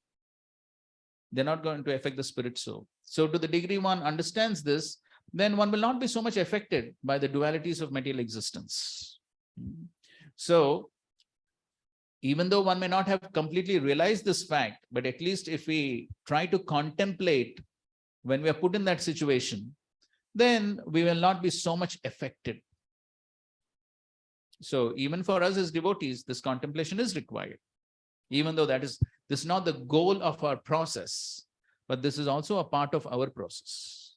B: They're not going to affect the spirit soul. So to the degree one understands this, then one will not be so much affected by the dualities of material existence. So even though one may not have completely realized this fact, but at least if we try to contemplate when we are put in that situation, then we will not be so much affected. So even for us as devotees, this contemplation is required. Even though this is not the goal of our process, but this is also a part of our process.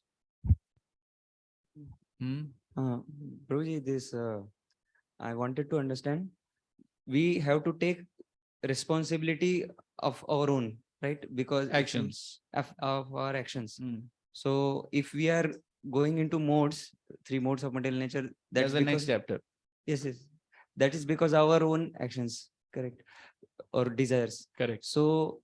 G: Prabhuji, this I wanted to understand. We have to take responsibility of our own, right? Because
B: Actions.
G: of our actions. So if we are going into modes, 3 modes of material nature,
B: that's the next chapter.
G: Yes. That is because our own actions, correct, or desires.
B: Correct.
G: So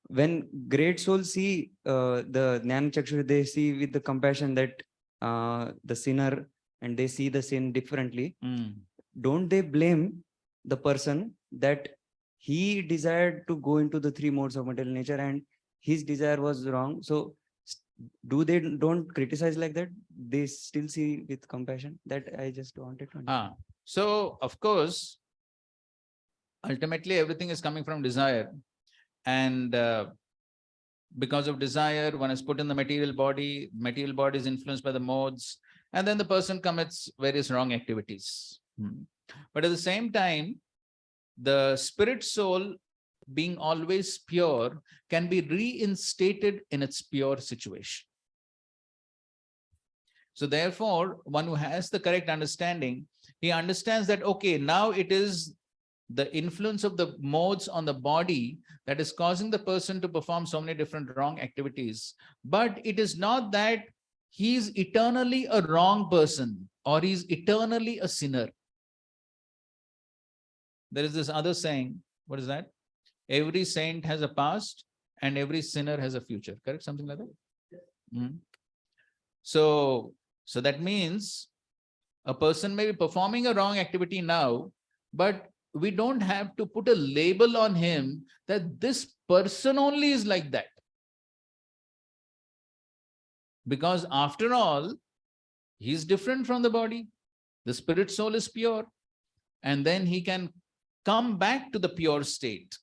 G: when great souls see the Jnana Chakshu, they see with the compassion that the sinner, and they see the sin differently. Don't they blame the person that he desired to go into the 3 modes of material nature and his desire was wrong? So don't criticize like that? They still see with compassion? That I just wanted to understand.
B: So of course, ultimately everything is coming from desire, and because of desire, one is put in the material body. Material body is influenced by the modes, and then the person commits various wrong activities. But at the same time, the spirit soul, being always pure, can be reinstated in its pure situation. So therefore, one who has the correct understanding, he understands that, okay, now it is the influence of the modes on the body that is causing the person to perform so many different wrong activities. But it is not that he's eternally a wrong person or he's eternally a sinner. There is this other saying, what is that? Every saint has a past and every sinner has a future, correct? Something like that? So that means a person may be performing a wrong activity now, but we don't have to put a label on him that this person only is like that. Because after all, he's different from the body. The spirit soul is pure. And then he can come back to the pure state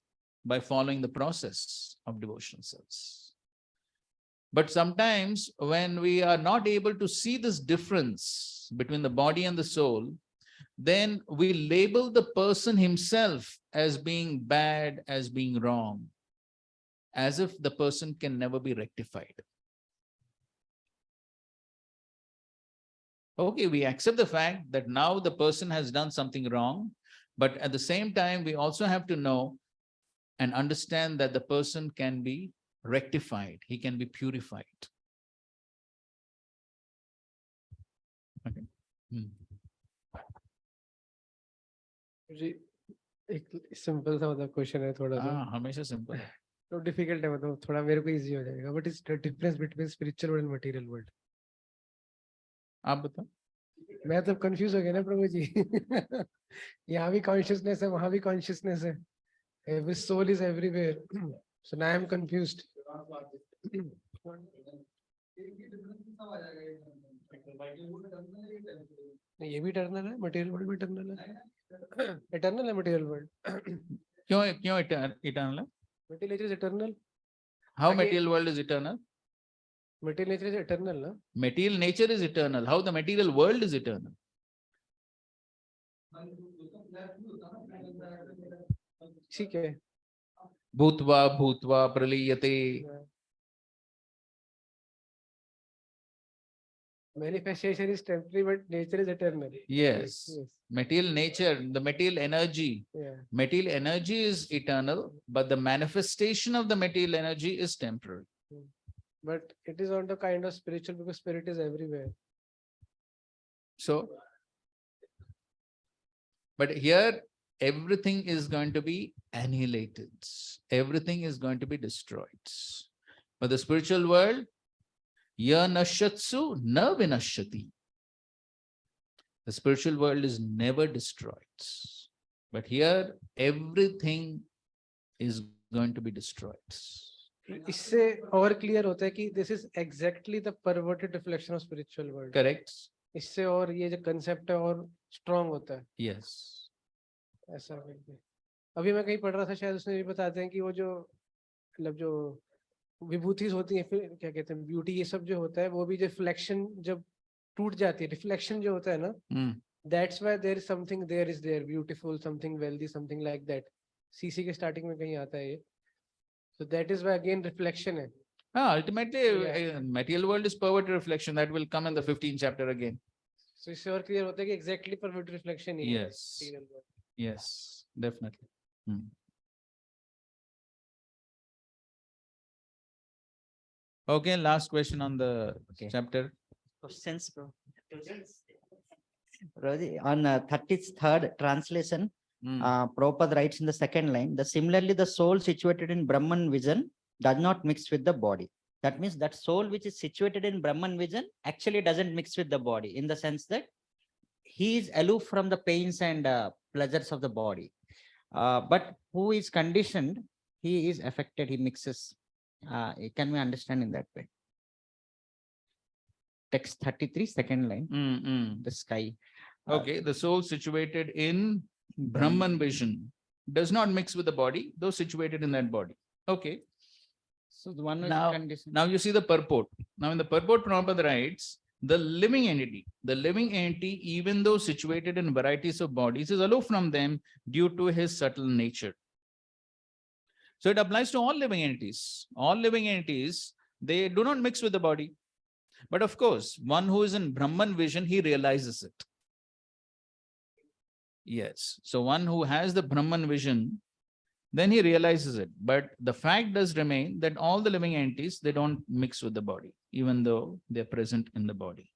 B: by following the process of devotional service. But sometimes when we are not able to see this difference between the body and the soul, then we label the person himself as being bad, as being wrong, as if the person can never be rectified. Okay, we accept the fact that now the person has done something wrong, but at the same time, we also have to know and understand that the person can be rectified, he can be purified. Okay.
A: एक simple सा मतलब question है थोड़ा सा
B: हमेशा simple है
A: तो difficult है मतलब थोड़ा मेरे को इजी हो जाएगा what is the difference between spiritual world and material world
B: आप बताओ
A: मैं तो कंफ्यूज हो गया ना प्रभु जी यहाँ भी कॉन्शियसनेस है वहां भी कॉन्शियसनेस है every soul is everywhere so now I am confused ये भी इटर्नल है मटेरियल वर्ल्ड भी इटर्नल है इटर्नल है मटेरियल वर्ल्ड
B: क्यों इटर्नल है
A: material nature is eternal
B: How material world is eternal?
A: Material nature is eternal, no?
B: Material nature is eternal. How the material world is eternal?
A: ठीक है
B: Bhutva bhutva praliyate.
A: Manifestation is temporary, but nature is eternal.
B: Yes. Material nature, the material energy.
A: Yeah.
B: Material energy is eternal, but the manifestation of the material energy is temporary.
A: But it is on the kind of spiritual because spirit is everywhere.
B: So, but here everything is going to be annihilated. Everything is going to be destroyed. But the spiritual world, ya nashatsu na vinashati. The spiritual world is never destroyed. But here everything is going to be destroyed.
A: इससे और clear होता है कि this is exactly the perverted reflection of spiritual world.
B: Correct?
A: इससे और ये जो concept है और strong होता है.
B: Yes.
A: ऐसा करके अभी मैं कहीं पढ़ रहा था शायद उसने भी बताते हैं कि वो जो मतलब जो विभूतिज होती है फिर क्या कहते हैं ब्यूटी ये सब जो होता है वो भी जो रिफ्लेक्शन जब टूट जाती है रिफ्लेक्शन जो होता है ना that's why there is something there is there beautiful something wealthy something like that CC के स्टार्टिंग में कहीं आता है ये so that is why again reflection है
B: ultimately material world is perverted reflection that will come in the 15th chapter again.
A: So इससे और clear होता है कि exactly perverted reflection ही है.
B: Yes, definitely. Okay, last question on the chapter.
I: Questions, bro. On 33rd translation, Prabhupada writes in the second line, similarly, the soul situated in Brahman vision does not mix with the body. That means that soul which is situated in Brahman vision actually doesn't mix with the body in the sense that he is aloof from the pains and pleasures of the body. But who is conditioned, he is affected, he mixes. Can we understand in that way? Text 33, second line, the sky.
B: Okay, the soul situated in Brahman vision does not mix with the body, though situated in that body. Okay.
I: So the one
B: Now you see the purport. Now in the purport, Prabhupada writes, the living entity, even though situated in varieties of bodies, is aloof from them due to his subtle nature. So it applies to all living entities. All living entities, they do not mix with the body. But of course, one who is in Brahman vision, he realizes it. Yes. So one who has the Brahman vision, then he realizes it. But the fact does remain that all the living entities, they don't mix with the body, even though they're present in the body.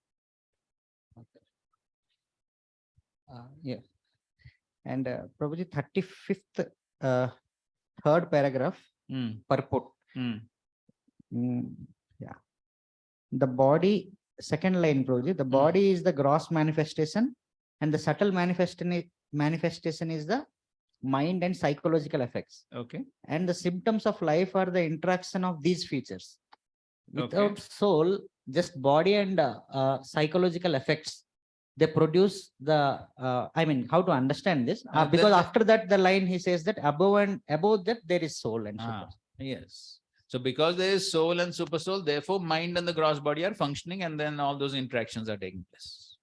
I: Yeah. And Prabhuji, 35th third paragraph, purport. Yeah. The body, second line, Prabhuji, the body is the gross manifestation and the subtle manifestation is the mind and psychological effects.
B: Okay.
I: And the symptoms of life are the interaction of these features. Without soul, just body and psychological effects, they produce the, I mean, how to understand this? Because after that, the line he says that above that, there is soul and super.
B: Yes. So because there is soul and super soul, therefore mind and the gross body are functioning and then all those interactions are taking place.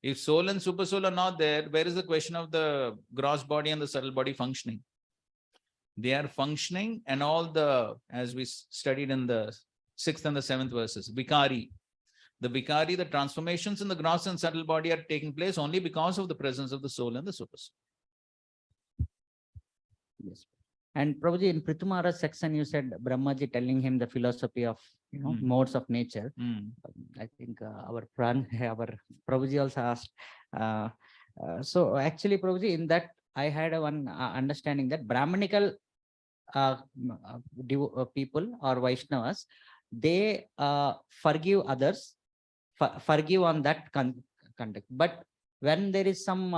B: If soul and super soul are not there, where is the question of the gross body and the subtle body functioning? They are functioning, and all the, as we studied in the 6th and the 7th verses, Vikari. The Vikari, the transformations in the gross and subtle body are taking place only because of the presence of the soul and the super soul.
I: Yes. And Prabhuji, in Prithumara's section, you said Brahmaji telling him the philosophy of modes of nature. I think our Prabhuji also asked. So actually, Prabhuji, in that I had one understanding that Brahmanical people or Vaishnavas, they forgive others, forgive on that conduct. But when there is some,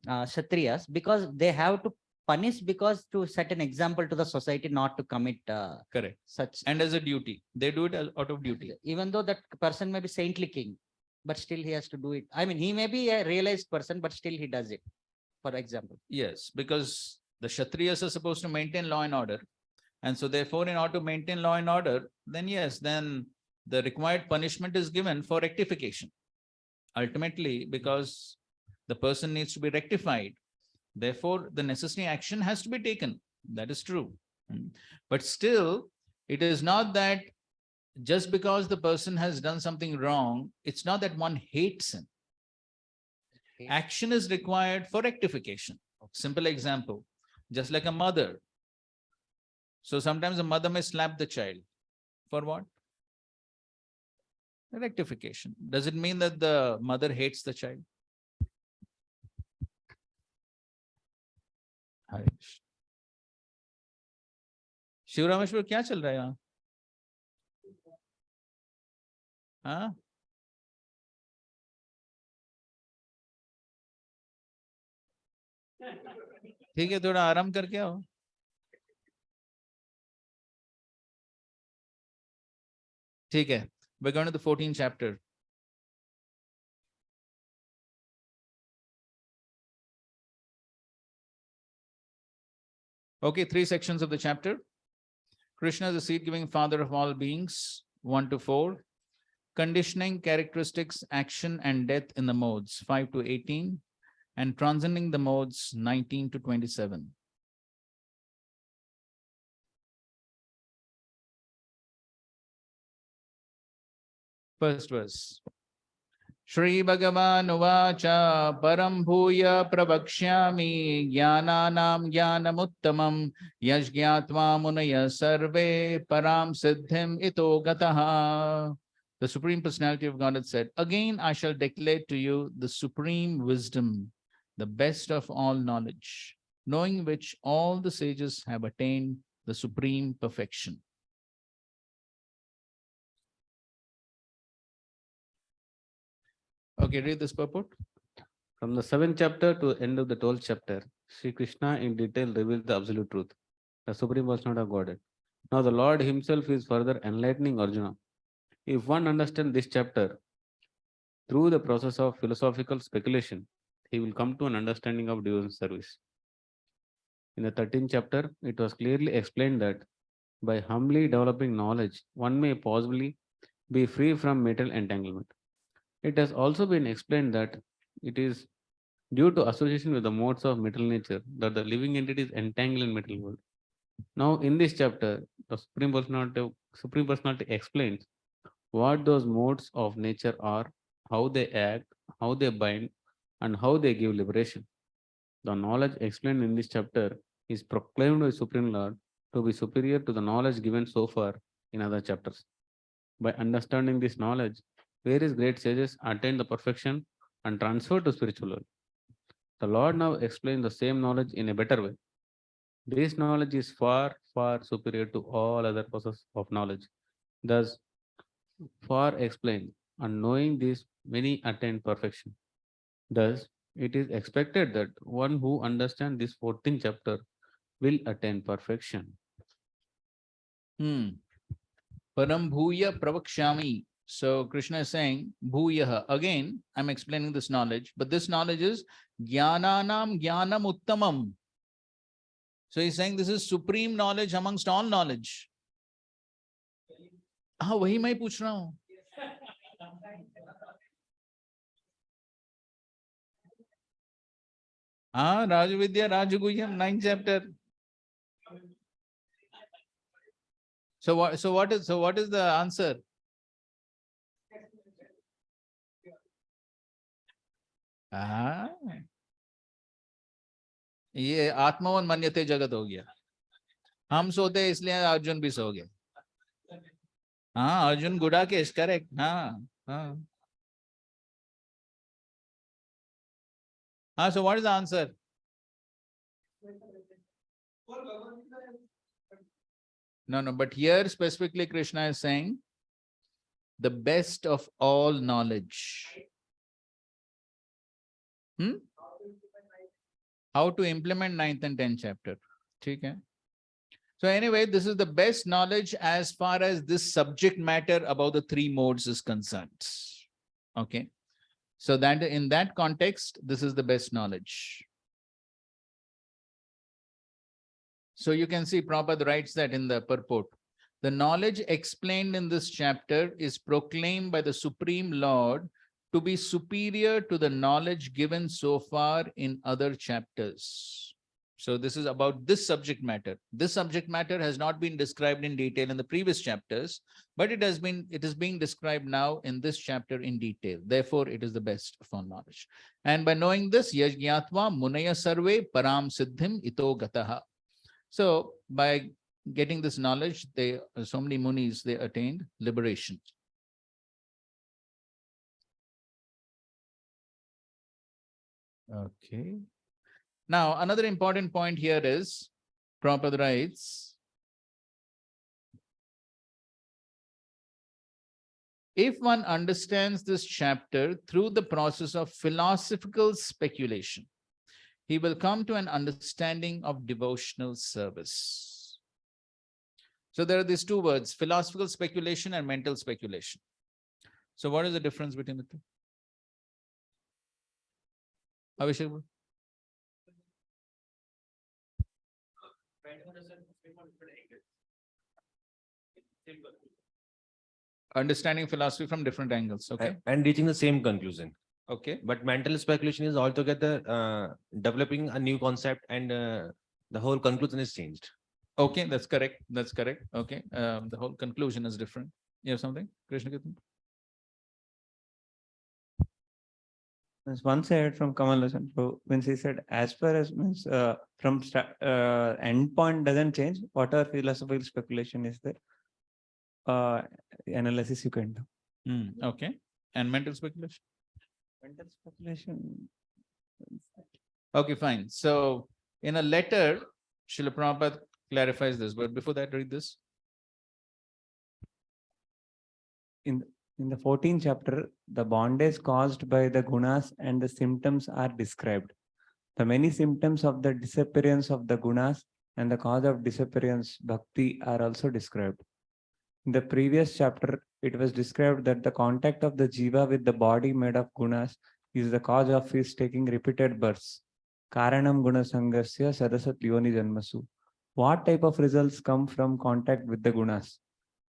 I: Kshatriyas, because they have to punish because to set an example to the society not to commit
B: Correct.
I: such.
B: And as a duty, they do it out of duty.
I: Even though that person may be saintly king, but still he has to do it. I mean, he may be a realized person, but still he does it, for example.
B: Yes, because the Kshatriyas are supposed to maintain law and order. And so therefore, in order to maintain law and order, then yes, then the required punishment is given for rectification. Ultimately, because the person needs to be rectified. Therefore, the necessary action has to be taken. That is true. But still, it is not that just because the person has done something wrong, it's not that one hates him. Action is required for rectification. Simple example, just like a mother. So sometimes a mother may slap the child. For what? Rectification. Does it mean that the mother hates the child? शिवरामेश्वर क्या चल रहा है यहाँ? हाँ? ठीक है, थोड़ा आराम करके आओ. ठीक है. We're going to the 14th chapter. Okay, 3 sections of the chapter. Krishna is the seed-giving father of all beings, 1 to 4. Conditioning, characteristics, action, and death in the modes, 5 to 18. And transcending the modes, 19 to 27. First verse. Shri Bhagavan Uvacha Param Bhuya Pravakshyami Jnananam Jnanamuttamam Yajñatva Munaya Sarve Param Siddhim Ito Gataha. The Supreme Personality of Godhead said, again I shall declare to you the supreme wisdom, the best of all knowledge, knowing which all the sages have attained the supreme perfection. Okay, read this purport.
F: From the 7th chapter to end of the 12th chapter, Sri Krishna in detail revealed the absolute truth, the supreme personality of Godhead. Now the Lord himself is further enlightening Arjuna. If one understands this chapter through the process of philosophical speculation, he will come to an understanding of devotional service. In the 13th chapter, it was clearly explained that by humbly developing knowledge, one may possibly be free from material entanglement. It has also been explained that it is due to association with the modes of material nature that the living entity is entangled in material world. Now, in this chapter, the Supreme Personality explains what those modes of nature are, how they act, how they bind, and how they give liberation. The knowledge explained in this chapter is proclaimed by Supreme Lord to be superior to the knowledge given so far in other chapters. By understanding this knowledge, various great sages attained the perfection and transferred to spiritual world. The Lord now explains the same knowledge in a better way. This knowledge is far, far superior to all other processes of knowledge. Thus, far explained, and knowing this, many attain perfection. Thus, it is expected that one who understands this 14th chapter will attain perfection.
B: Param bhuya pravakshami. So Krishna is saying bhuyaha. Again, I'm explaining this knowledge, but this knowledge is jnananam jnanam uttamam. So he's saying this is supreme knowledge amongst all knowledge. हाँ वही मैं पूछ रहा हूँ. हाँ Rajavidya Rajaguhyam 9th chapter. So what is the answer? ये आत्मवन मन्यते जगत हो गया. हम सोते इसलिए अर्जुन भी सो गए. हाँ अर्जुन गुड़ा के is correct. हाँ. So what is the answer? No, but here specifically Krishna is saying the best of all knowledge. How to implement 9th and 10th chapter. Okay. So anyway, this is the best knowledge as far as this subject matter about the three modes is concerned. Okay. So that in that context, this is the best knowledge. So you can see Prabhupada writes that in the purport. The knowledge explained in this chapter is proclaimed by the Supreme Lord to be superior to the knowledge given so far in other chapters. So this is about this subject matter. This subject matter has not been described in detail in the previous chapters, but it is being described now in this chapter in detail. Therefore, it is the best of all knowledge. And by knowing this, yajñatva munaya sarve param siddhim ito gataha. So by getting this knowledge, so many munis, they attained liberation. Okay. Now, another important point here is, Prabhupada writes, if one understands this chapter through the process of philosophical speculation, he will come to an understanding of devotional service. So there are these two words, philosophical speculation and mental speculation. So what is the difference between the two? Abhishek? Understanding philosophy from different angles, okay?
H: And reaching the same conclusion.
B: Okay.
H: But mental speculation is altogether developing a new concept, and the whole conclusion is changed.
B: Okay, that's correct. That's correct. Okay. The whole conclusion is different. You have something, Krishna?
C: Once I heard from Kamal Hasan, when he said, as far as means from end point doesn't change, whatever philosophical speculation is there, analysis you can do.
B: Okay. And mental speculation?
C: Mental speculation.
B: Okay, fine. So in a letter, Srila Prabhupada clarifies this, but before that, read this.
C: In the 14th chapter, the bondage caused by the gunas and the symptoms are described. The many symptoms of the disappearance of the gunas and the cause of disappearance, bhakti, are also described. In the previous chapter, it was described that the contact of the jiva with the body made of gunas is the cause of his taking repeated births. Karanam guna sangasya sadasat yoni janmasu. What type of results come from contact with the gunas?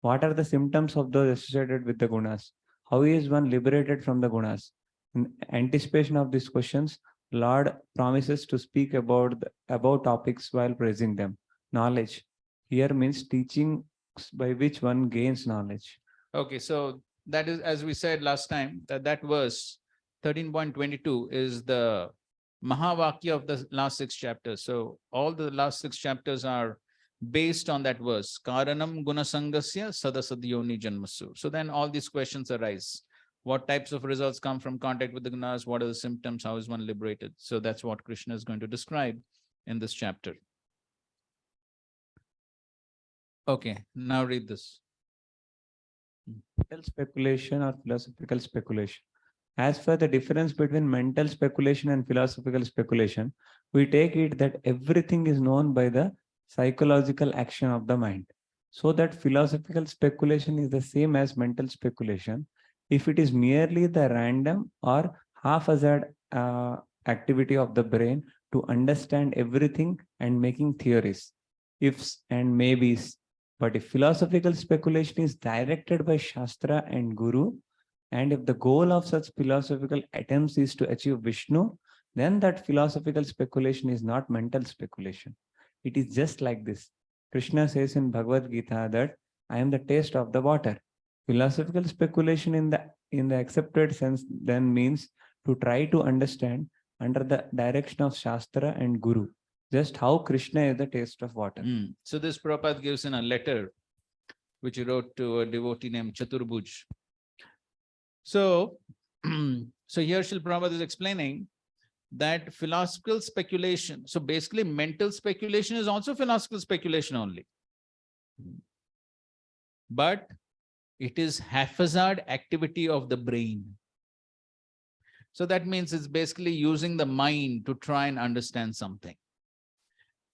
C: What are the symptoms of those associated with the gunas? How is one liberated from the gunas? In anticipation of these questions, Lord promises to speak about topics while praising them. Knowledge here means teaching by which one gains knowledge.
B: Okay, so that is, as we said last time, that verse 13.22 is the Mahavakya of the last 6 chapters. So all the last 6 chapters are based on that verse. Karanam gunasangasya sadasadyoni janmasu. So then all these questions arise. What types of results come from contact with the gunas? What are the symptoms? How is one liberated? So that's what Krishna is going to describe in this chapter. Okay, now read this.
C: Mental speculation or philosophical speculation. As for the difference between mental speculation and philosophical speculation, we take it that everything is known by the psychological action of the mind. So that philosophical speculation is the same as mental speculation if it is merely the random or haphazard activity of the brain to understand everything and making theories, ifs and maybes. But if philosophical speculation is directed by Shastra and Guru, and if the goal of such philosophical attempts is to achieve Vishnu, then that philosophical speculation is not mental speculation. It is just like this. Krishna says in Bhagavad Gita that I am the taste of the water. Philosophical speculation in the accepted sense then means to try to understand under the direction of Shastra and Guru just how Krishna is the taste of water.
B: So this Prabhupada gives in a letter which he wrote to a devotee named Chaturbhuj. So, so here Srila Prabhupada is explaining that philosophical speculation, so basically mental speculation is also philosophical speculation only. But it is haphazard activity of the brain. So that means it's basically using the mind to try and understand something.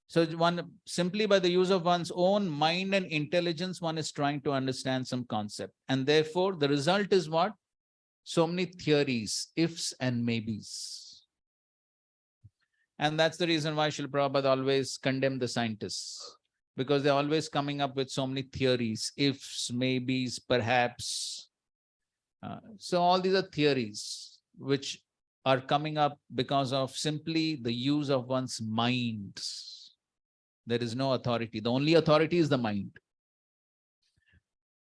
B: So one simply by the use of one's own mind and intelligence, one is trying to understand some concept. And therefore, the result is what? So many theories, ifs and maybes. And that's the reason why Srila Prabhupada always condemned the scientists, because they're always coming up with so many theories, ifs, maybes, perhaps. So all these are theories which are coming up because of simply the use of one's mind. There is no authority. The only authority is the mind.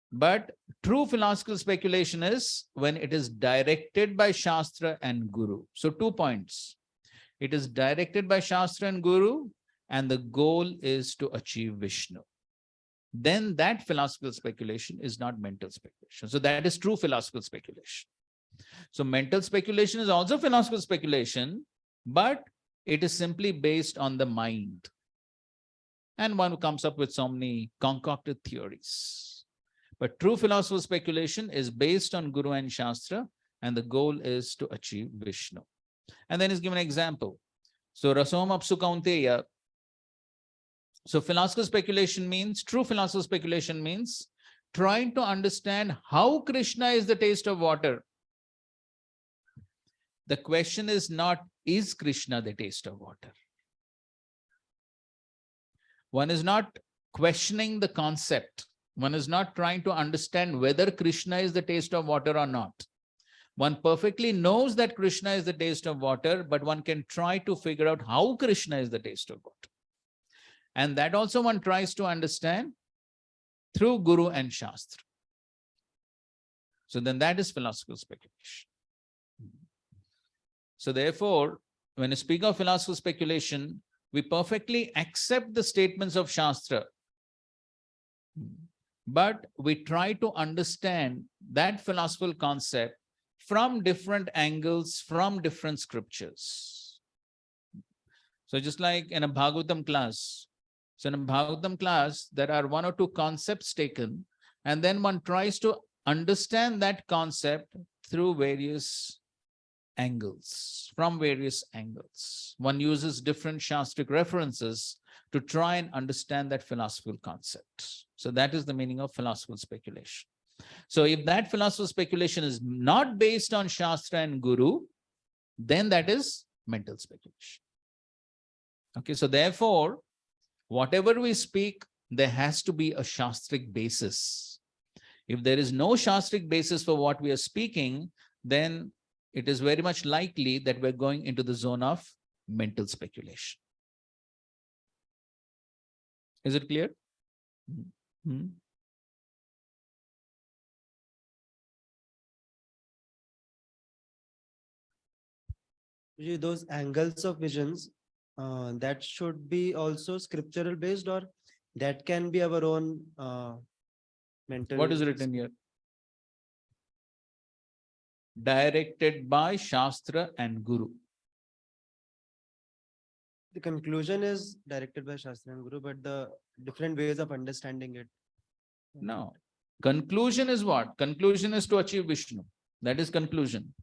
B: But true philosophical speculation is when it is directed by Shastra and Guru. So 2 points. It is directed by Shastra and Guru, and the goal is to achieve Vishnu. Then that philosophical speculation is not mental speculation. So that is true philosophical speculation. So mental speculation is also philosophical speculation, but it is simply based on the mind. And one comes up with so many concocted theories. But true philosophical speculation is based on Guru and Shastra, and the goal is to achieve Vishnu. And then is given an example. So Rasom Apsu Kaunteya. So philosophical speculation means, true philosophical speculation means trying to understand how Krishna is the taste of water. The question is not, is Krishna the taste of water? One is not questioning the concept. One is not trying to understand whether Krishna is the taste of water or not. One perfectly knows that Krishna is the taste of water, but one can try to figure out how Krishna is the taste of water. And that also one tries to understand through Guru and Shastra. So then that is philosophical speculation. So therefore, when we speak of philosophical speculation, we perfectly accept the statements of Shastra, but we try to understand that philosophical concept from different angles, from different scriptures. So just like in a Bhagavatam class, so in a Bhagavatam class, there are 1 or 2 concepts taken, and then one tries to understand that concept through various angles, from various angles. One uses different Shastric references to try and understand that philosophical concept. So that is the meaning of philosophical speculation. So if that philosophical speculation is not based on Shastra and Guru, then that is mental speculation. Okay, so therefore, whatever we speak, there has to be a Shastric basis. If there is no Shastric basis for what we are speaking, then it is very much likely that we're going into the zone of mental speculation. Is it clear? Hmm?
J: Those angles of visions, that should be also scriptural based, or that can be our own mental.
B: What is written here? Directed by Shastra and Guru.
J: The conclusion is directed by Shastra and Guru, but the different ways of understanding it.
B: No. Conclusion is what? Conclusion is to achieve Vishnu. That is conclusion.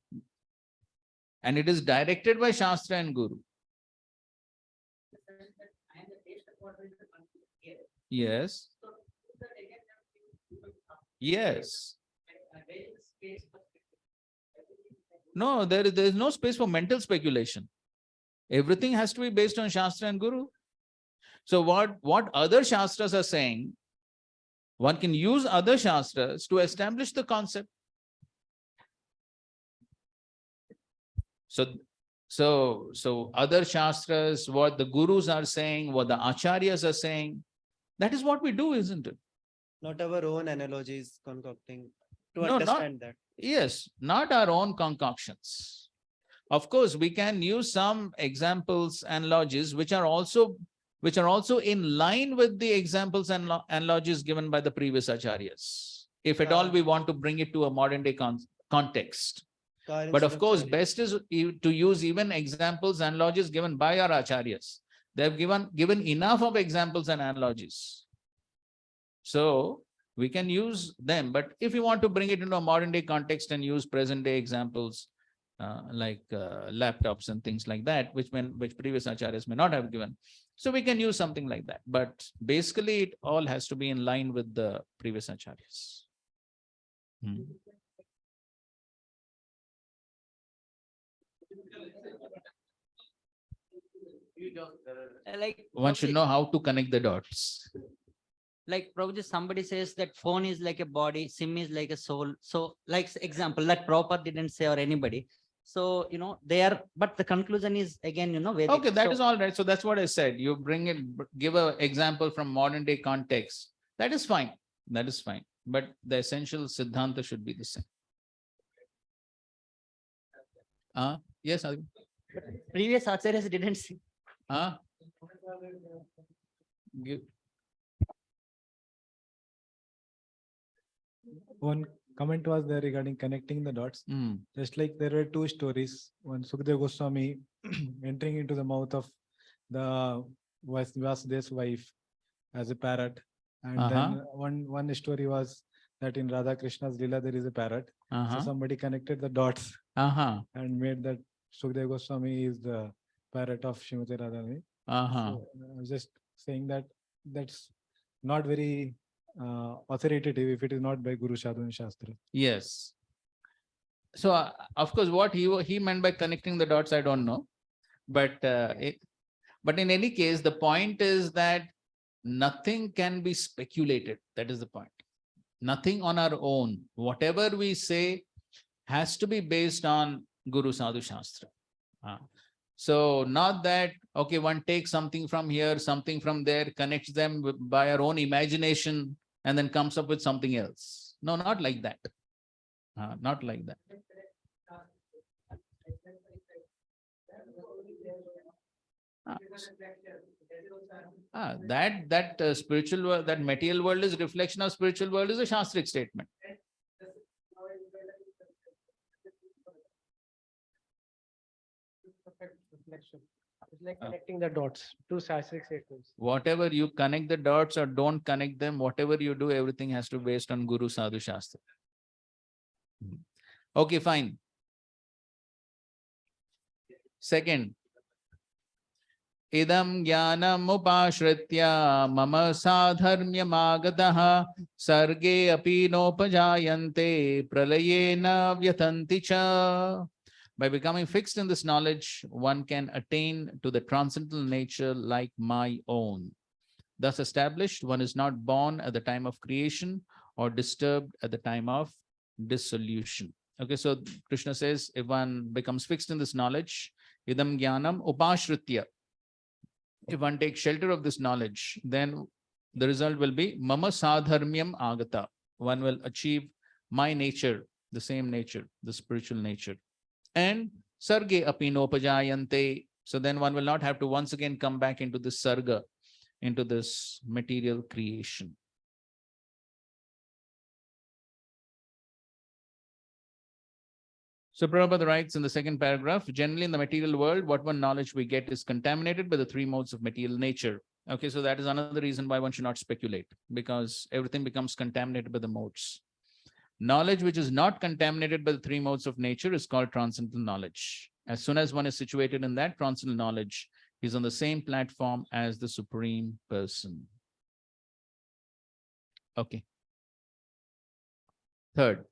B: And it is directed by Shastra and Guru. Yes. Yes. No, there is no space for mental speculation. Everything has to be based on Shastra and Guru. So what other Shastras are saying, one can use other Shastras to establish the concept. So other Shastras, what the Gurus are saying, what the Acharyas are saying, that is what we do, isn't it?
J: Not our own analogies concocting to
B: No,
J: understand that.
B: Yes, not our own concoctions. Of course, we can use some examples and analogies which are also in line with the examples and analogies given by the previous acharyas. If at all we want to bring it to a modern day context. But of course, best is to use even examples and analogies given by our acharyas. They have given enough of examples and analogies. So we can use them. But if you want to bring it into a modern day context and use present day examples, like laptops and things like that, which previous acharyas may not have given. So we can use something like that. But basically, it all has to be in line with the previous acharyas.
I: Like
B: One should know how to connect the dots.
I: like Prabhuji, somebody says that phone is like a body, SIM is like a soul. So like example that Prabhupada didn't say or anybody. So, they are, but the conclusion is again, Vedic.
B: Okay, that
I: So-
B: is all right. So that's what I said. You bring it, give an example from modern day context. That is fine. That is fine. But the essential Siddhanta should be the same. Yes, Adi?
I: Previous acharyas didn't see.
B: Give.
K: One comment was there regarding connecting the dots. Just like there were two stories. One Sukadeva Goswami entering into the mouth of the Vasudev's wife as a parrot. And then one story was that in Radha Krishna's Lila there is a parrot. So somebody connected the dots and made that Sukadeva Goswami is the parrot of Srimati Radharani. So I was just saying that that's not very authoritative if it is not by Guru Sadhu and Shastra.
B: Yes. So of course, what he meant by connecting the dots, I don't know. But in any case, the point is that nothing can be speculated. That is the point. Nothing on our own. Whatever we say has to be based on Guru Sadhu Shastra. So not that, okay, one takes something from here, something from there, connects them by our own imagination, and then comes up with something else. No, not like that. Not like that. That spiritual world, that material world is reflection of spiritual world is a Shastric statement.
A: It's like connecting the dots, two Shastric statements.
B: Whatever you connect the dots or don't connect them, whatever you do, everything has to be based on Guru Sadhu Shastra. Okay, fine. Second, idam jnanam upashritya mama sadharmyam agataha sarge api nopajayante pralayena vyatanti cha. By becoming fixed in this knowledge, one can attain to the transcendental nature like my own. Thus established, one is not born at the time of creation or disturbed at the time of dissolution. Okay, so Krishna says, if one becomes fixed in this knowledge, idam jnanam upashritya, if one takes shelter of this knowledge, then the result will be mama sadharmyam agata. One will achieve my nature, the same nature, the spiritual nature. And sarge apinopajayante. So then one will not have to once again come back into this sarga, into this material creation. So Prabhupada writes in the second paragraph, generally in the material world, what one knowledge we get is contaminated by the three modes of material nature. Okay, so that is another reason why one should not speculate, because everything becomes contaminated by the modes. Knowledge which is not contaminated by the three modes of nature is called transcendental knowledge. As soon as one is situated in that transcendental knowledge, he is on the same platform as the Supreme Person. Okay. Third,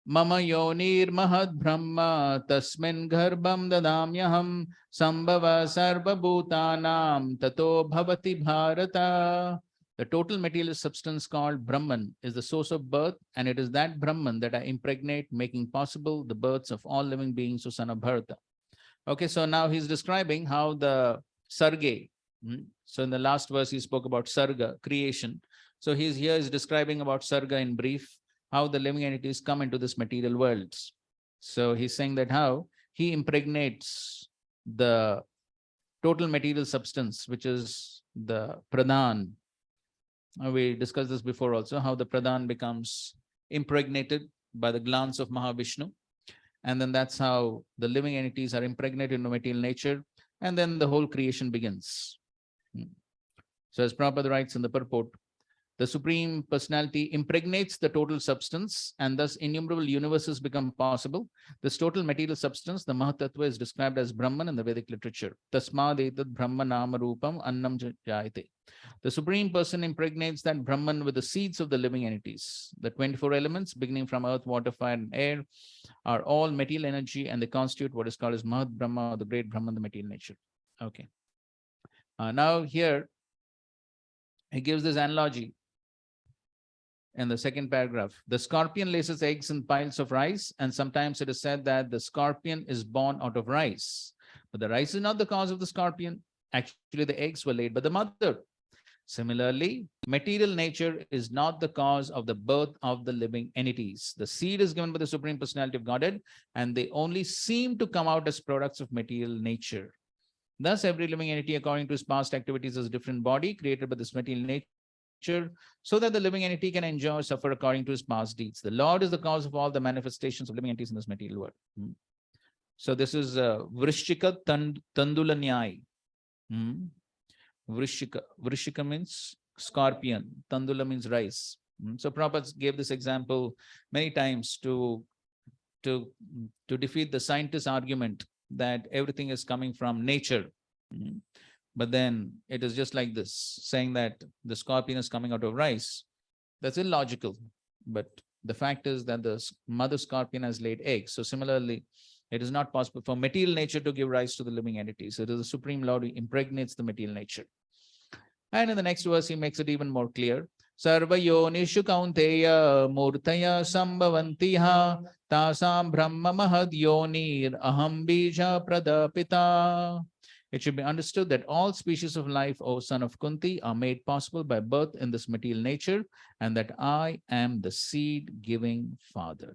B: Mama yonir mahad brahma tasmin garbham dadamyaham sambhava sarva bhutanam tato bhavati bharata. The total material substance called Brahman is the source of birth, and it is that Brahman that I impregnate, making possible the births of all living beings, O son of Bharata. Okay, so now he's describing how the Sarge, so in the last verse he spoke about Sarga, creation. So he's here is describing about Sarga in brief, how the living entities come into this material world. So he's saying that how he impregnates the total material substance, which is the Pradhan. We discussed this before also, how the Pradhan becomes impregnated by the glance of Mahavishnu. And then that's how the living entities are impregnated into material nature. And then the whole creation begins. So as Prabhupada writes in the purport, the Supreme Personality impregnates the total substance, and thus innumerable universes become possible. This total material substance, the Mahatattva, is described as Brahman in the Vedic literature. Tasmad etad Brahma nama rupam annam jayate. The Supreme Person impregnates that Brahman with the seeds of the living entities. The 24 elements, beginning from earth, water, fire, and air, are all material energy, and they constitute what is called as Mahat Brahma, or the great Brahman, the material nature. Okay. Now here, he gives this analogy in the second paragraph. The scorpion lays its eggs in piles of rice, and sometimes it is said that the scorpion is born out of rice. But the rice is not the cause of the scorpion. Actually, the eggs were laid by the mother. Similarly, material nature is not the cause of the birth of the living entities. The seed is given by the Supreme Personality of Godhead, and they only seem to come out as products of material nature. Thus, every living entity, according to his past activities, has a different body created by this material nature, so that the living entity can enjoy or suffer according to his past deeds. The Lord is the cause of all the manifestations of living entities in this material world. So this is Vrishchika Tandula Nyai. Vrishchika means scorpion. Tandula means rice. So Prabhupada gave this example many times to defeat the scientist's argument that everything is coming from nature. But then it is just like this, saying that the scorpion is coming out of rice. That's illogical. But the fact is that the mother scorpion has laid eggs. So similarly, it is not possible for material nature to give rise to the living entities. It is the Supreme Lord who impregnates the material nature. And in the next verse, he makes it even more clear. Sarva yonishu kaunteya murtaya sambhavantiha tasam brahma mahad yonir aham bija pradapita. It should be understood that all species of life, O son of Kunti, are made possible by birth in this material nature, and that I am the seed-giving father.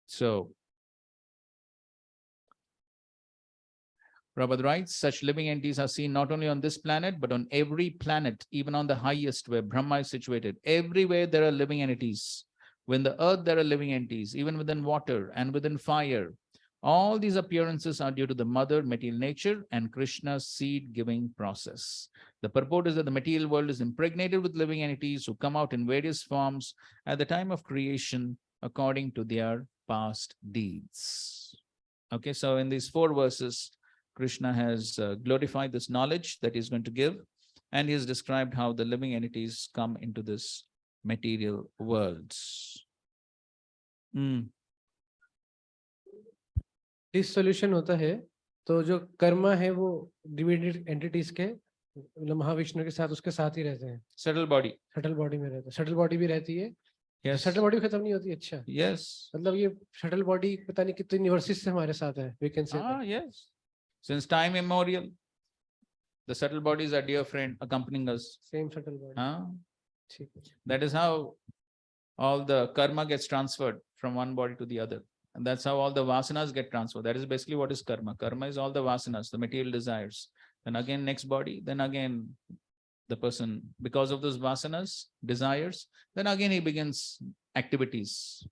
B: So, Prabhupada writes, such living entities are seen not only on this planet, but on every planet, even on the highest where Brahma is situated. Everywhere there are living entities. Within the earth, there are living entities, even within water and within fire. All these appearances are due to the mother material nature and Krishna's seed-giving process. The purport is that the material world is impregnated with living entities who come out in various forms at the time of creation according to their past deeds. Okay, so in these 4 verses, Krishna has glorified this knowledge that he's going to give, and he has described how the living entities come into this material worlds.
A: Dissolution होता है तो जो कर्मा है वो divided entities के मतलब महाविष्णु के साथ उसके साथ ही रहते हैं,
B: Subtle body.
A: शटल बॉडी में रहते हैं, शटल बॉडी भी रहती है,
B: Yes.
A: शटल बॉडी खत्म नहीं होती, अच्छा
B: Yes.
A: मतलब ये शटल बॉडी पता नहीं कितने यूनिवर्सिटीज से हमारे साथ है, we can say
B: Ah,
A: that.
B: yes. Since time immemorial, the subtle bodies are dear friend accompanying us.
A: Same shuttle body.
B: Huh?
A: ठीक है.
B: That is how all the karma gets transferred from one body to the other. And that's how all the vasanas get transferred. That is basically what is karma. Karma is all the vasanas, the material desires. Then again, next body, then again, the person, because of those vasanas, desires, then again he begins activities.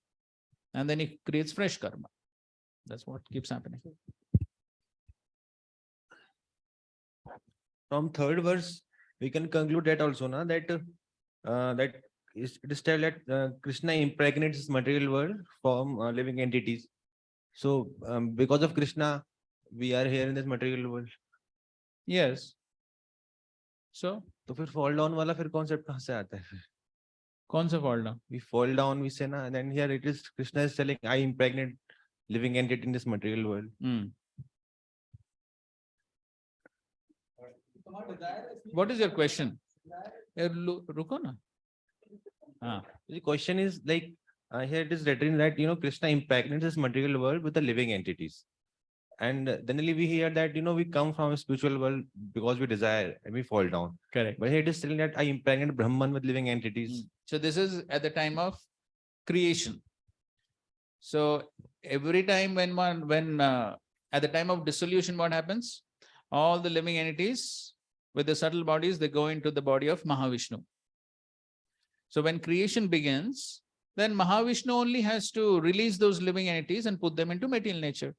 B: And then he creates fresh karma. That's what keeps happening.
H: From third verse, we can conclude that also, na, that it is tell that Krishna impregnates this material world from living entities. So because of Krishna, we are here in this material world.
B: Yes. So,
H: तो फिर fall down वाला फिर concept कहाँ से आता है?
B: कौन सा fall down?
H: We fall down, we say na, and then here it is Krishna is telling, I impregnate living entity in this material world.
B: What is your question? रुको ना.
H: The question is like here it is written that Krishna impregnates this material world with the living entities, and then we hear that we come from a spiritual world because we desire and we fall down.
B: Correct.
H: But here it is telling that I impregnate Brahman with living entities.
B: So this is at the time of creation. So every time when at the time of dissolution, what happens? All the living entities with the subtle bodies, they go into the body of Mahavishnu. So when creation begins, then Mahavishnu only has to release those living entities and put them into material nature.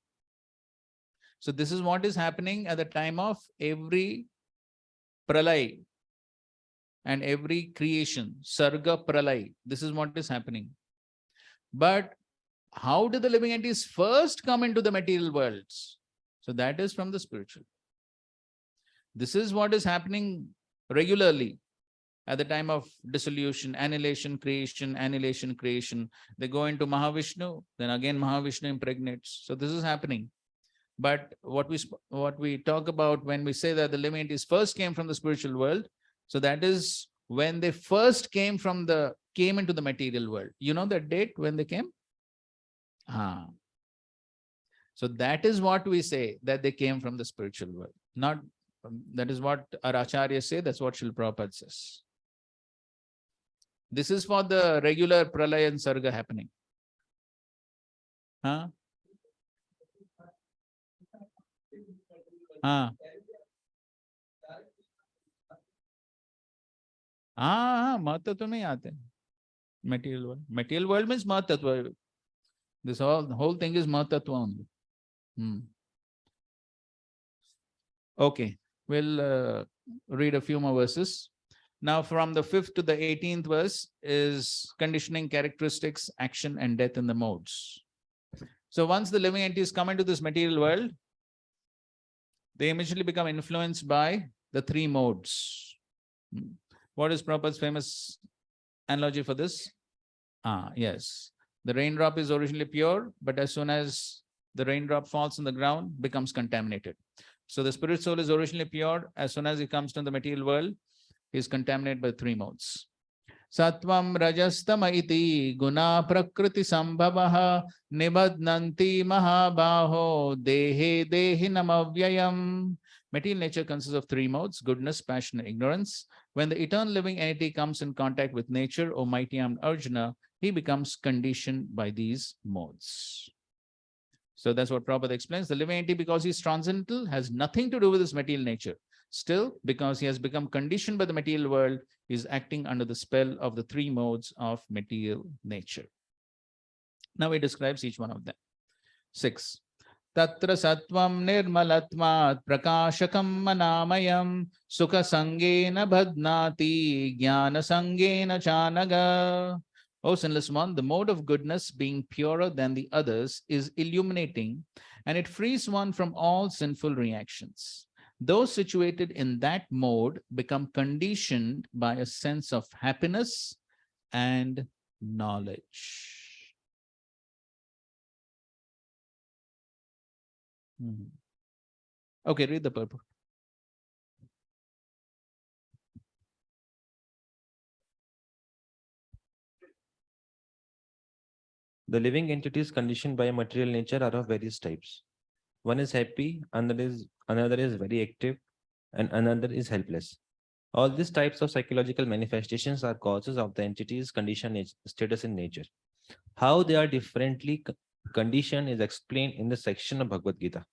B: So this is what is happening at the time of every pralay and every creation, sarga pralay. This is what is happening. But how do the living entities first come into the material worlds? So that is from the spiritual. This is what is happening regularly at the time of dissolution, annihilation, creation. They go into Mahavishnu, then again Mahavishnu impregnates. So this is happening. But what we talk about when we say that the living entities first came from the spiritual world, so that is when they first came into the material world. You know that date when they came? So that is what we say, that they came from the spiritual world. Not that is what our acharyas say, that's what Srila Prabhupada says. This is for the regular pralaya and sarga happening. महत्व नहीं आते. Material world. Material world means mahatattva. This whole thing is mahatattva only. Okay, we'll read a few more verses. Now from the 5th to the 18th verse is conditioning characteristics, action and death in the modes. So once the living entities come into this material world, they immediately become influenced by the 3 modes. What is Prabhupada's famous analogy for this? Yes. The raindrop is originally pure, but as soon as the raindrop falls on the ground, becomes contaminated. So the spirit soul is originally pure. As soon as he comes to the material world, he is contaminated by 3 modes. Sattvam rajastama iti guna prakriti sambhavaha nibadnanti mahabaho dehe dehinam avyayam. Material nature consists of 3 modes: goodness, passion, and ignorance. When the eternal living entity comes in contact with nature, O mighty armed Arjuna, he becomes conditioned by these modes. So that's what Prabhupada explains. The living entity, because he's transcendental, has nothing to do with his material nature. Still, because he has become conditioned by the material world, he is acting under the spell of the 3 modes of material nature. Now he describes each one of them. 6. Tatra sattvam nirmalatmat prakashakam manamayam sukha sangena bhadnati jnana sangena chanaga. O sinless one, the mode of goodness, being purer than the others, is illuminating, and it frees one from all sinful reactions. Those situated in that mode become conditioned by a sense of happiness and knowledge. Okay, read the purport.
H: The living entities conditioned by material nature are of various types. One is happy, another is very active, and another is helpless. All these types of psychological manifestations are causes of the entity's condition status in nature. How they are differently conditioned is explained in the section of Bhagavad Gita.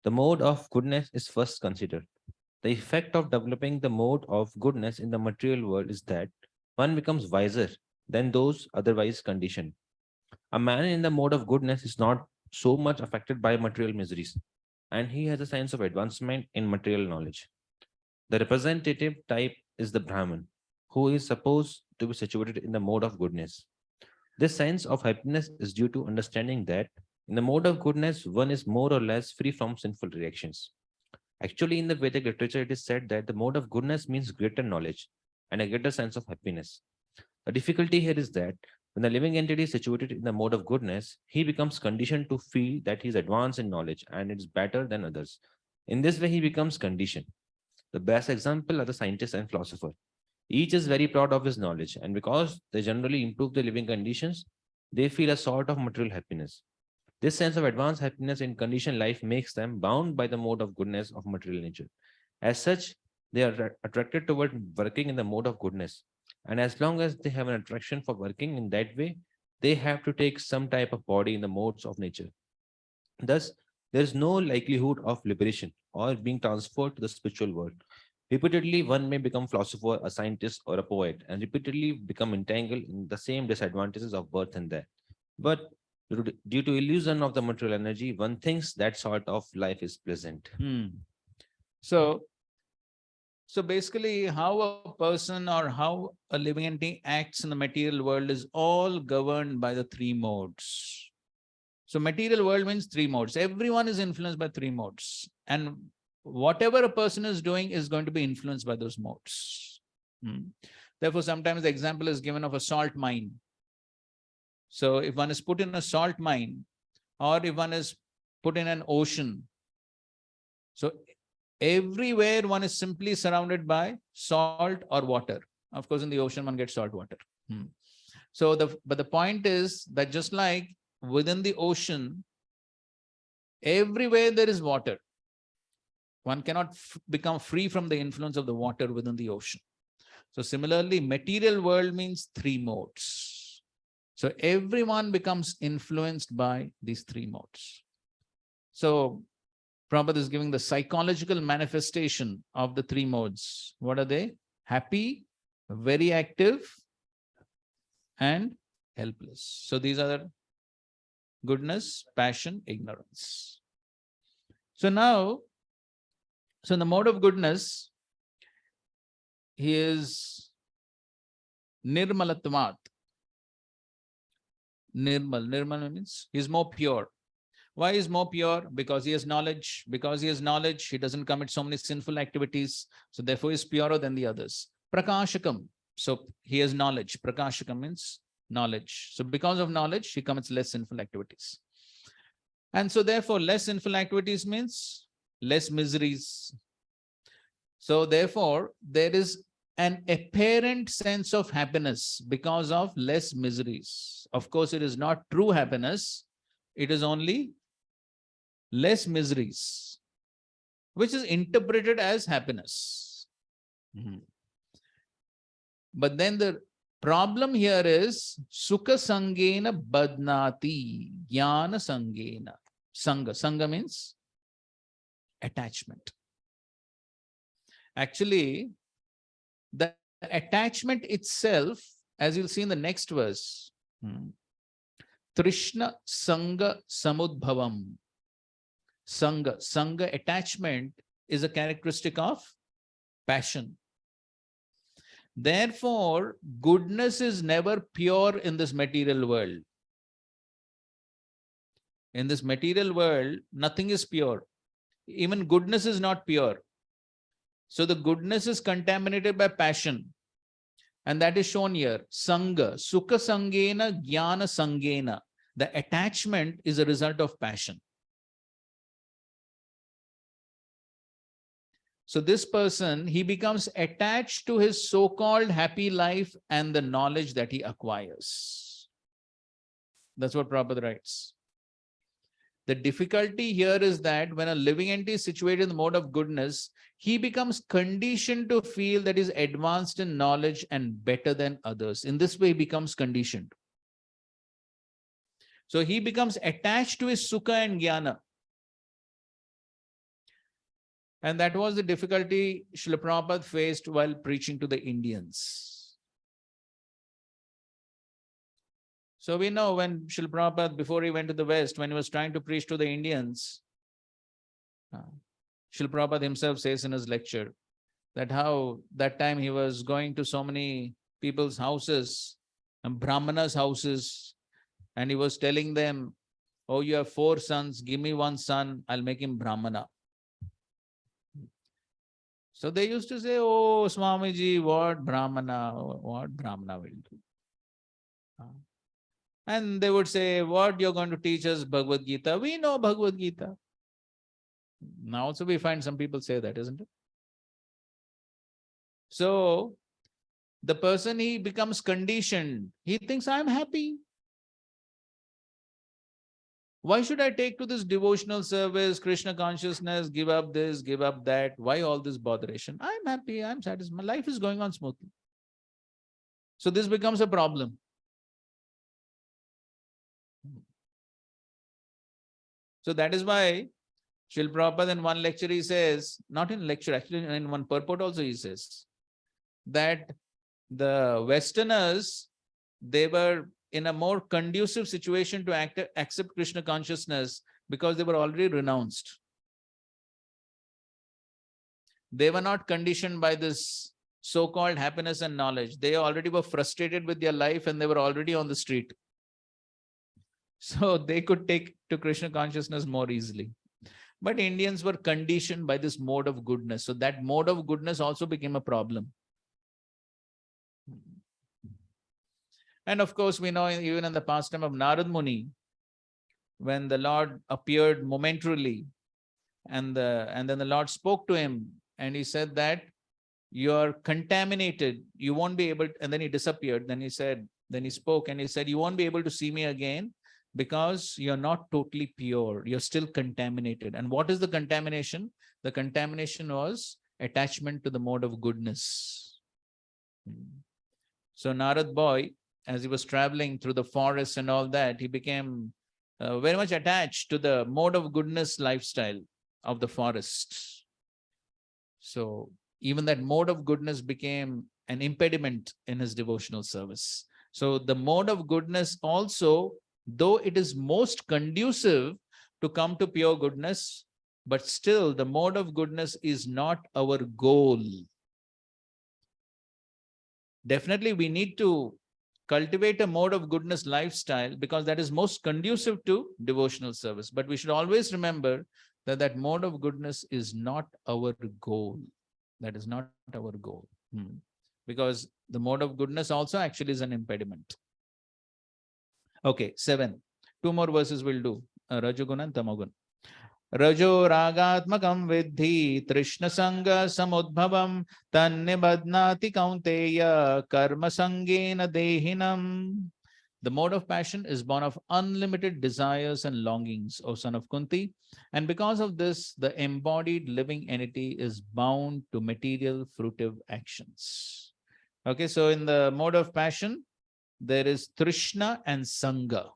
H: The mode of goodness is first considered. The effect of developing the mode of goodness in the material world is that one becomes wiser than those otherwise conditioned. A man in the mode of goodness is not so much affected by material miseries, and he has a sense of advancement in material knowledge. The representative type is the Brahman, who is supposed to be situated in the mode of goodness. This sense of happiness is due to understanding that in the mode of goodness, one is more or less free from sinful reactions. Actually, in the Vedic literature, it is said that the mode of goodness means greater knowledge and a greater sense of happiness. The difficulty here is that when the living entity is situated in the mode of goodness, he becomes conditioned to feel that he is advanced in knowledge and is better than others. In this way, he becomes conditioned. The best example are the scientists and philosopher. Each is very proud of his knowledge, and because they generally improve their living conditions, they feel a sort of material happiness. This sense of advanced happiness in conditioned life makes them bound by the mode of goodness of material nature. As such, they are attracted toward working in the mode of goodness. And as long as they have an attraction for working in that way, they have to take some type of body in the modes of nature. Thus, there is no likelihood of liberation or being transferred to the spiritual world. Repeatedly, one may become philosopher, a scientist, or a poet, and repeatedly become entangled in the same disadvantages of birth and death. But due to illusion of the material energy, one thinks that sort of life is pleasant.
B: So basically, how a person or how a living entity acts in the material world is all governed by the three modes. So material world means three modes. Everyone is influenced by three modes. And whatever a person is doing is going to be influenced by those modes. Therefore, sometimes the example is given of a salt mine. So if one is put in a salt mine, or if one is put in an ocean, so everywhere one is simply surrounded by salt or water. Of course, in the ocean, one gets salt water. But the point is that just like within the ocean, everywhere there is water. One cannot become free from the influence of the water within the ocean. So similarly, material world means three modes. So everyone becomes influenced by these three modes. So Prabhupada is giving the psychological manifestation of the three modes. What are they? Happy, very active, and helpless. So these are goodness, passion, ignorance. So now, in the mode of goodness, he is nirmalatvat. Nirmal means he is more pure. Why is more pure? Because he has knowledge. Because he has knowledge, he doesn't commit so many sinful activities. So therefore, he is purer than the others. Prakashakam. So he has knowledge. Prakashakam means knowledge. So because of knowledge, he commits less sinful activities. And so therefore, less sinful activities means less miseries. So therefore, there is an apparent sense of happiness because of less miseries. Of course, it is not true happiness. It is only less miseries, which is interpreted as happiness. But then the problem here is sukha sangena badnati jnana sangena. Sangha means attachment. Actually, the attachment itself, as you'll see in the next verse, Trishna Sangha Samudbhavam. Sangha attachment is a characteristic of passion. Therefore, goodness is never pure in this material world. In this material world, nothing is pure. Even goodness is not pure. So the goodness is contaminated by passion. And that is shown here. Sangha, Sukha Sangena, Jnana Sangena. The attachment is a result of passion. So this person, he becomes attached to his so-called happy life and the knowledge that he acquires. That's what Prabhupada writes. The difficulty here is that when a living entity is situated in the mode of goodness, he becomes conditioned to feel that is advanced in knowledge and better than others. In this way, he becomes conditioned. So he becomes attached to his sukha and jnana. And that was the difficulty Srila Prabhupada faced while preaching to the Indians. So we know when Srila Prabhupada, before he went to the West, when he was trying to preach to the Indians, Srila Prabhupada himself says in his lecture that how that time he was going to so many people's houses and Brahmanas' houses, and he was telling them, oh, you have 4 sons, give me 1 son, I'll make him Brahmana. So they used to say, oh, Swamiji, what Brahmana will do? And they would say, what you're going to teach us Bhagavad Gita? We know Bhagavad Gita. Now also we find some people say that, isn't it? So the person, he becomes conditioned. He thinks, I'm happy. Why should I take to this devotional service, Krishna consciousness, give up this, give up that? Why all this botheration? I'm happy, I'm satisfied. My life is going on smoothly. So this becomes a problem. So that is why Srila Prabhupada in one lecture he says, not in lecture, actually in one purport also he says, that the Westerners, they were in a more conducive situation to accept Krishna consciousness because they were already renounced. They were not conditioned by this so-called happiness and knowledge. They already were frustrated with their life and they were already on the street. So they could take to Krishna consciousness more easily. But Indians were conditioned by this mode of goodness. So that mode of goodness also became a problem. And of course, we know even in the pastime of Narad Muni, when the Lord appeared momentarily, and then the Lord spoke to him, and he said that you are contaminated, you won't be able, and then he disappeared. Then he spoke and he said, you won't be able to see me again because you're not totally pure, you're still contaminated. And what is the contamination? The contamination was attachment to the mode of goodness. So Narad boy, as he was traveling through the forest and all that, he became very much attached to the mode of goodness lifestyle of the forest. So even that mode of goodness became an impediment in his devotional service. So the mode of goodness also, though it is most conducive to come to pure goodness, but still the mode of goodness is not our goal. Definitely we need to cultivate a mode of goodness lifestyle because that is most conducive to devotional service. But we should always remember that that mode of goodness is not our goal. That is not our goal. Because the mode of goodness also actually is an impediment. Okay, 7. 2 more verses we'll do. Rajogun and Tamogun. Rajo ragatmakam vidhi trishna sanga samudbhavam tannibadnati kaunteya karma sangena dehinam. The mode of passion is born of unlimited desires and longings, O son of Kunti, and because of this, the embodied living entity is bound to material fruitive actions. Okay, so in the mode of passion, there is Trishna and Sanga.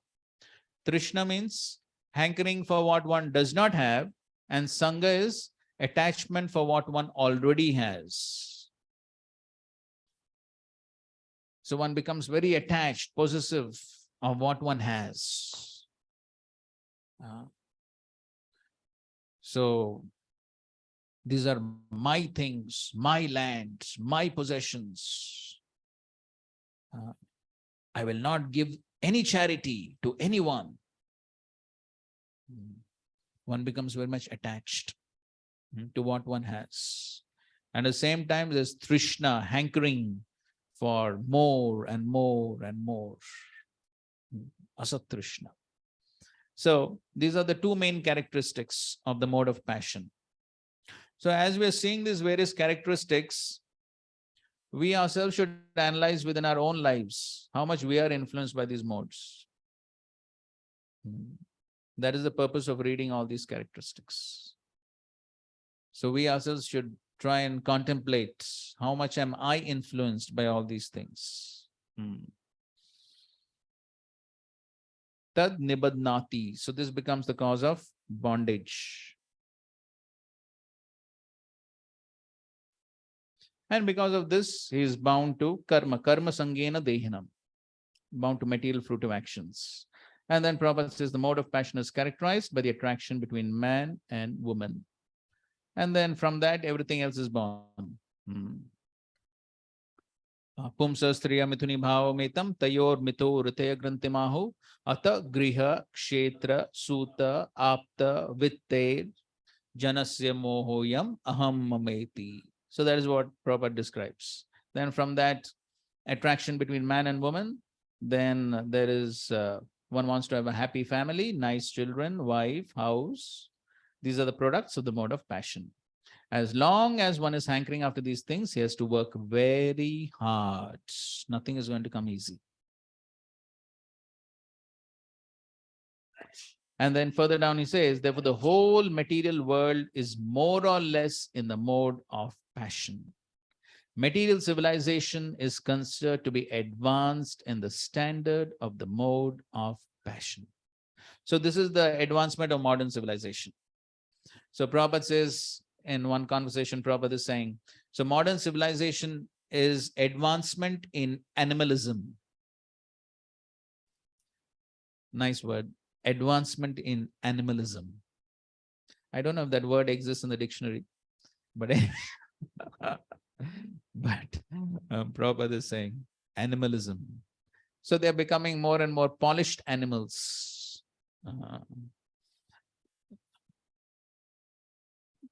B: Trishna means hankering for what one does not have, and Sanga is attachment for what one already has. So one becomes very attached, possessive of what one has. So these are my things, my land, my possessions. I will not give any charity to anyone. One becomes very much attached to what one has. And at the same time, there's Trishna, hankering for more and more and more. Asat Trishna. So these are the 2 main characteristics of the mode of passion. So as we are seeing these various characteristics, we ourselves should analyze within our own lives how much we are influenced by these modes. That is the purpose of reading all these characteristics. So we ourselves should try and contemplate how much am I influenced by all these things. Tad nibadnati. So this becomes the cause of bondage. And because of this, he is bound to karma sangena dehinam, bound to material fruitive actions. And then Prabhupada says the mode of passion is characterized by the attraction between man and woman. And then from that, everything else is born. Pumsa striya mithuni bhava metam tayor mito ritaya grantimahu ata griha kshetra suta apta vitte janasya mohoyam aham mameti. So that is what Prabhupada describes. Then from that attraction between man and woman, then there is one wants to have a happy family, nice children, wife, house. These are the products of the mode of passion. As long as one is hankering after these things, he has to work very hard. Nothing is going to come easy. And then further down he says, therefore the whole material world is more or less in the mode of passion. Material civilization is considered to be advanced in the standard of the mode of passion. So this is the advancement of modern civilization. So Prabhupada says, in one conversation, Prabhupada is saying, so modern civilization is advancement in animalism. Nice word, advancement in animalism. I don't know if that word exists in the dictionary, but Prabhupada is saying animalism. So they're becoming more and more polished animals.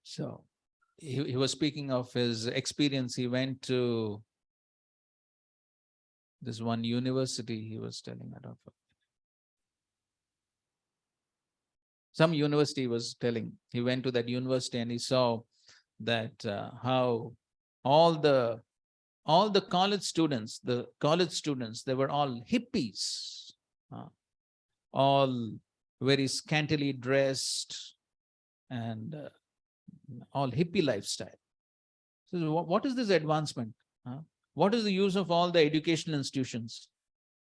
B: So he was speaking of his experience. He went to this one university, he was telling, I don't know. Some university was telling, he went to that university and he saw that how all the college students, they were all hippies, all very scantily dressed and all hippie lifestyle. So what is this advancement? What is the use of all the educational institutions?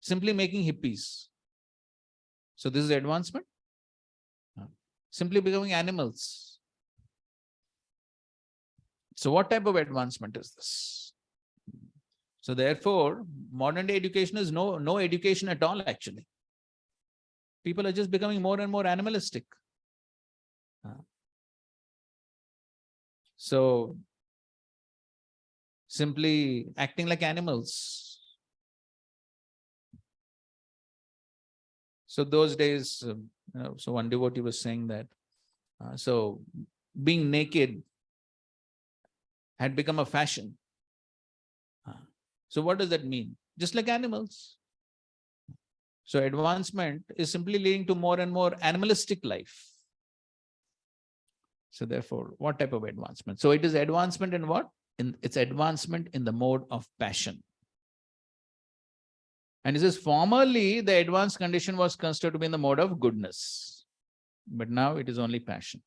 B: Simply making hippies. So this is advancement? Simply becoming animals. So what type of advancement is this? So therefore, modern day education is no education at all, actually. People are just becoming more and more animalistic. So simply acting like animals. So those days, so one devotee was saying that, so being naked had become a fashion. So what does that mean? Just like animals. So advancement is simply leading to more and more animalistic life. So therefore, what type of advancement? So it is advancement in what? It's advancement in the mode of passion. And it says, formerly the advanced condition was considered to be in the mode of goodness, but now it is only passion.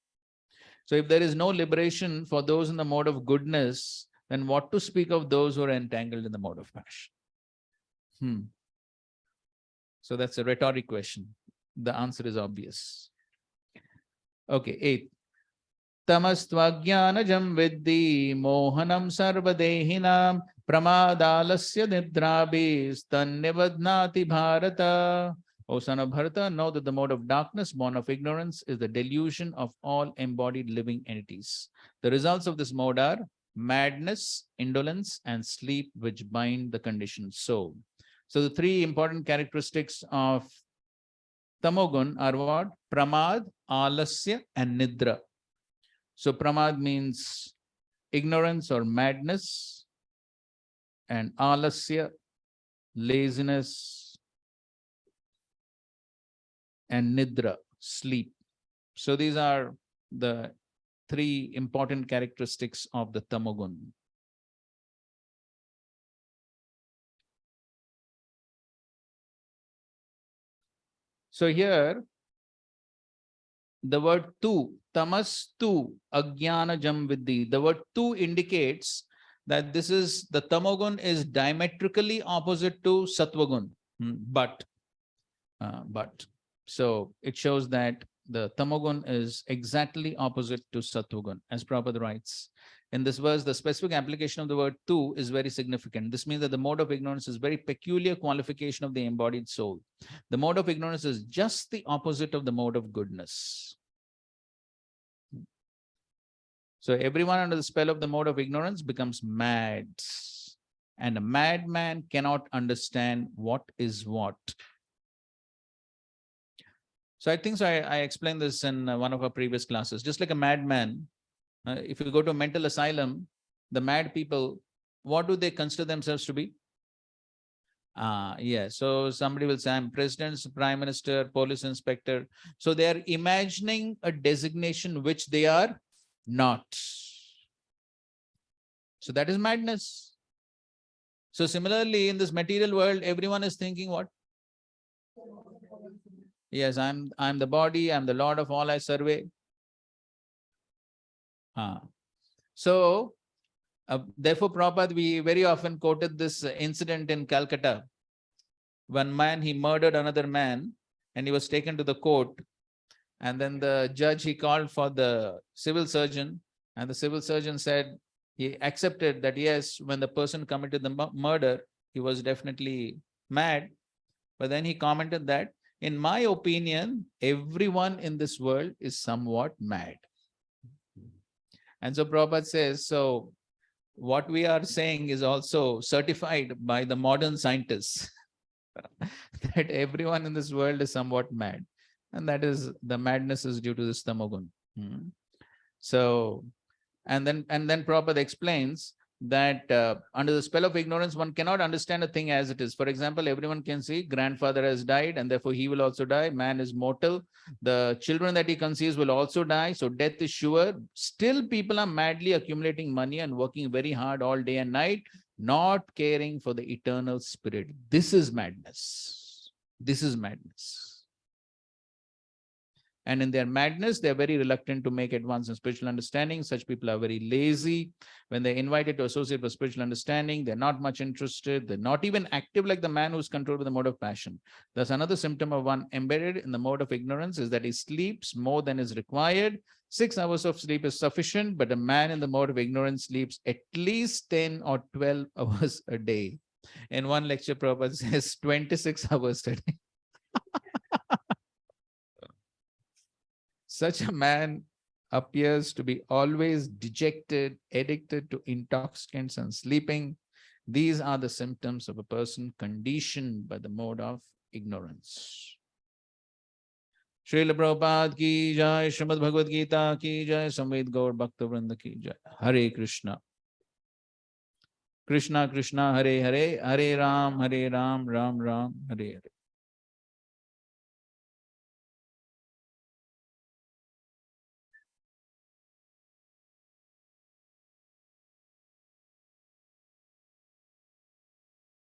B: So if there is no liberation for those in the mode of goodness, then what to speak of those who are entangled in the mode of passion? So that's a rhetoric question. The answer is obvious. Okay, 8. Tamastvajnanajam viddhi mohanam sarvadehinam pramadalasya nidrabis tannivadnati bharata. O son of Bharata, know that the mode of darkness born of ignorance is the delusion of all embodied living entities. The results of this mode are madness, indolence, and sleep, which bind the conditioned soul. So the three important characteristics of tamogun are what? Pramad, alasya, and nidra. So pramad means ignorance or madness, and alasya, laziness, and nidra, sleep. So these are the three important characteristics of the tamogun. So here the word tu, tamas tu, ajnanajam viddhi. The word tu indicates that this is, the tamogun is diametrically opposite to sattvagun. But. So it shows that the tamogun is exactly opposite to sattvagun, as Prabhupada writes. In this verse, the specific application of the word tu is very significant. This means that the mode of ignorance is very peculiar qualification of the embodied soul. The mode of ignorance is just the opposite of the mode of goodness. So everyone under the spell of the mode of ignorance becomes mad. And a madman cannot understand what is what. So I think I explained this in one of our previous classes. Just like a madman, if you go to a mental asylum, the mad people, what do they consider themselves to be? Yeah, so somebody will say, I'm president, prime minister, police inspector. So they are imagining a designation which they are not. So that is madness. So similarly, in this material world, everyone is thinking what? Yes, I'm the body, I'm the Lord of all I survey. So, therefore, Prabhupada, we very often quoted this incident in Calcutta. One man, he murdered another man and he was taken to the court. And then the judge, he called for the civil surgeon, and the civil surgeon said, he accepted that yes, when the person committed the murder, he was definitely mad. But then he commented that, in my opinion, everyone in this world is somewhat mad. And so Prabhupada says, so what we are saying is also certified by the modern scientists that everyone in this world is somewhat mad. And that is, the madness is due to this tamogun. So, and then Prabhupada explains that under the spell of ignorance, one cannot understand a thing as it is. For example, everyone can see grandfather has died and therefore he will also die. Man is mortal. The children that he conceives will also die. So death is sure. Still, people are madly accumulating money and working very hard all day and night, not caring for the eternal spirit. This is madness. This is madness. And in their madness, they're very reluctant to make advance in spiritual understanding. Such people are very lazy. When they're invited to associate with spiritual understanding, they're not much interested. They're not even active like the man who's controlled by the mode of passion. Thus, another symptom of one embedded in the mode of ignorance is that he sleeps more than is required. 6 hours of sleep is sufficient, but a man in the mode of ignorance sleeps at least 10 or 12 hours a day. In one lecture, Prabhupada says 26 hours a day. Such a man appears to be always dejected, addicted to intoxicants and sleeping. These are the symptoms of a person conditioned by the mode of ignorance. Srila Prabhupada ki jai, Srimad Bhagavad Gita ki jai, Samved Gaur Bhakta Vrinda ki jai. Hare Krishna. Krishna Krishna Hare Hare, Hare Ram, Ram Ram, Hare Hare.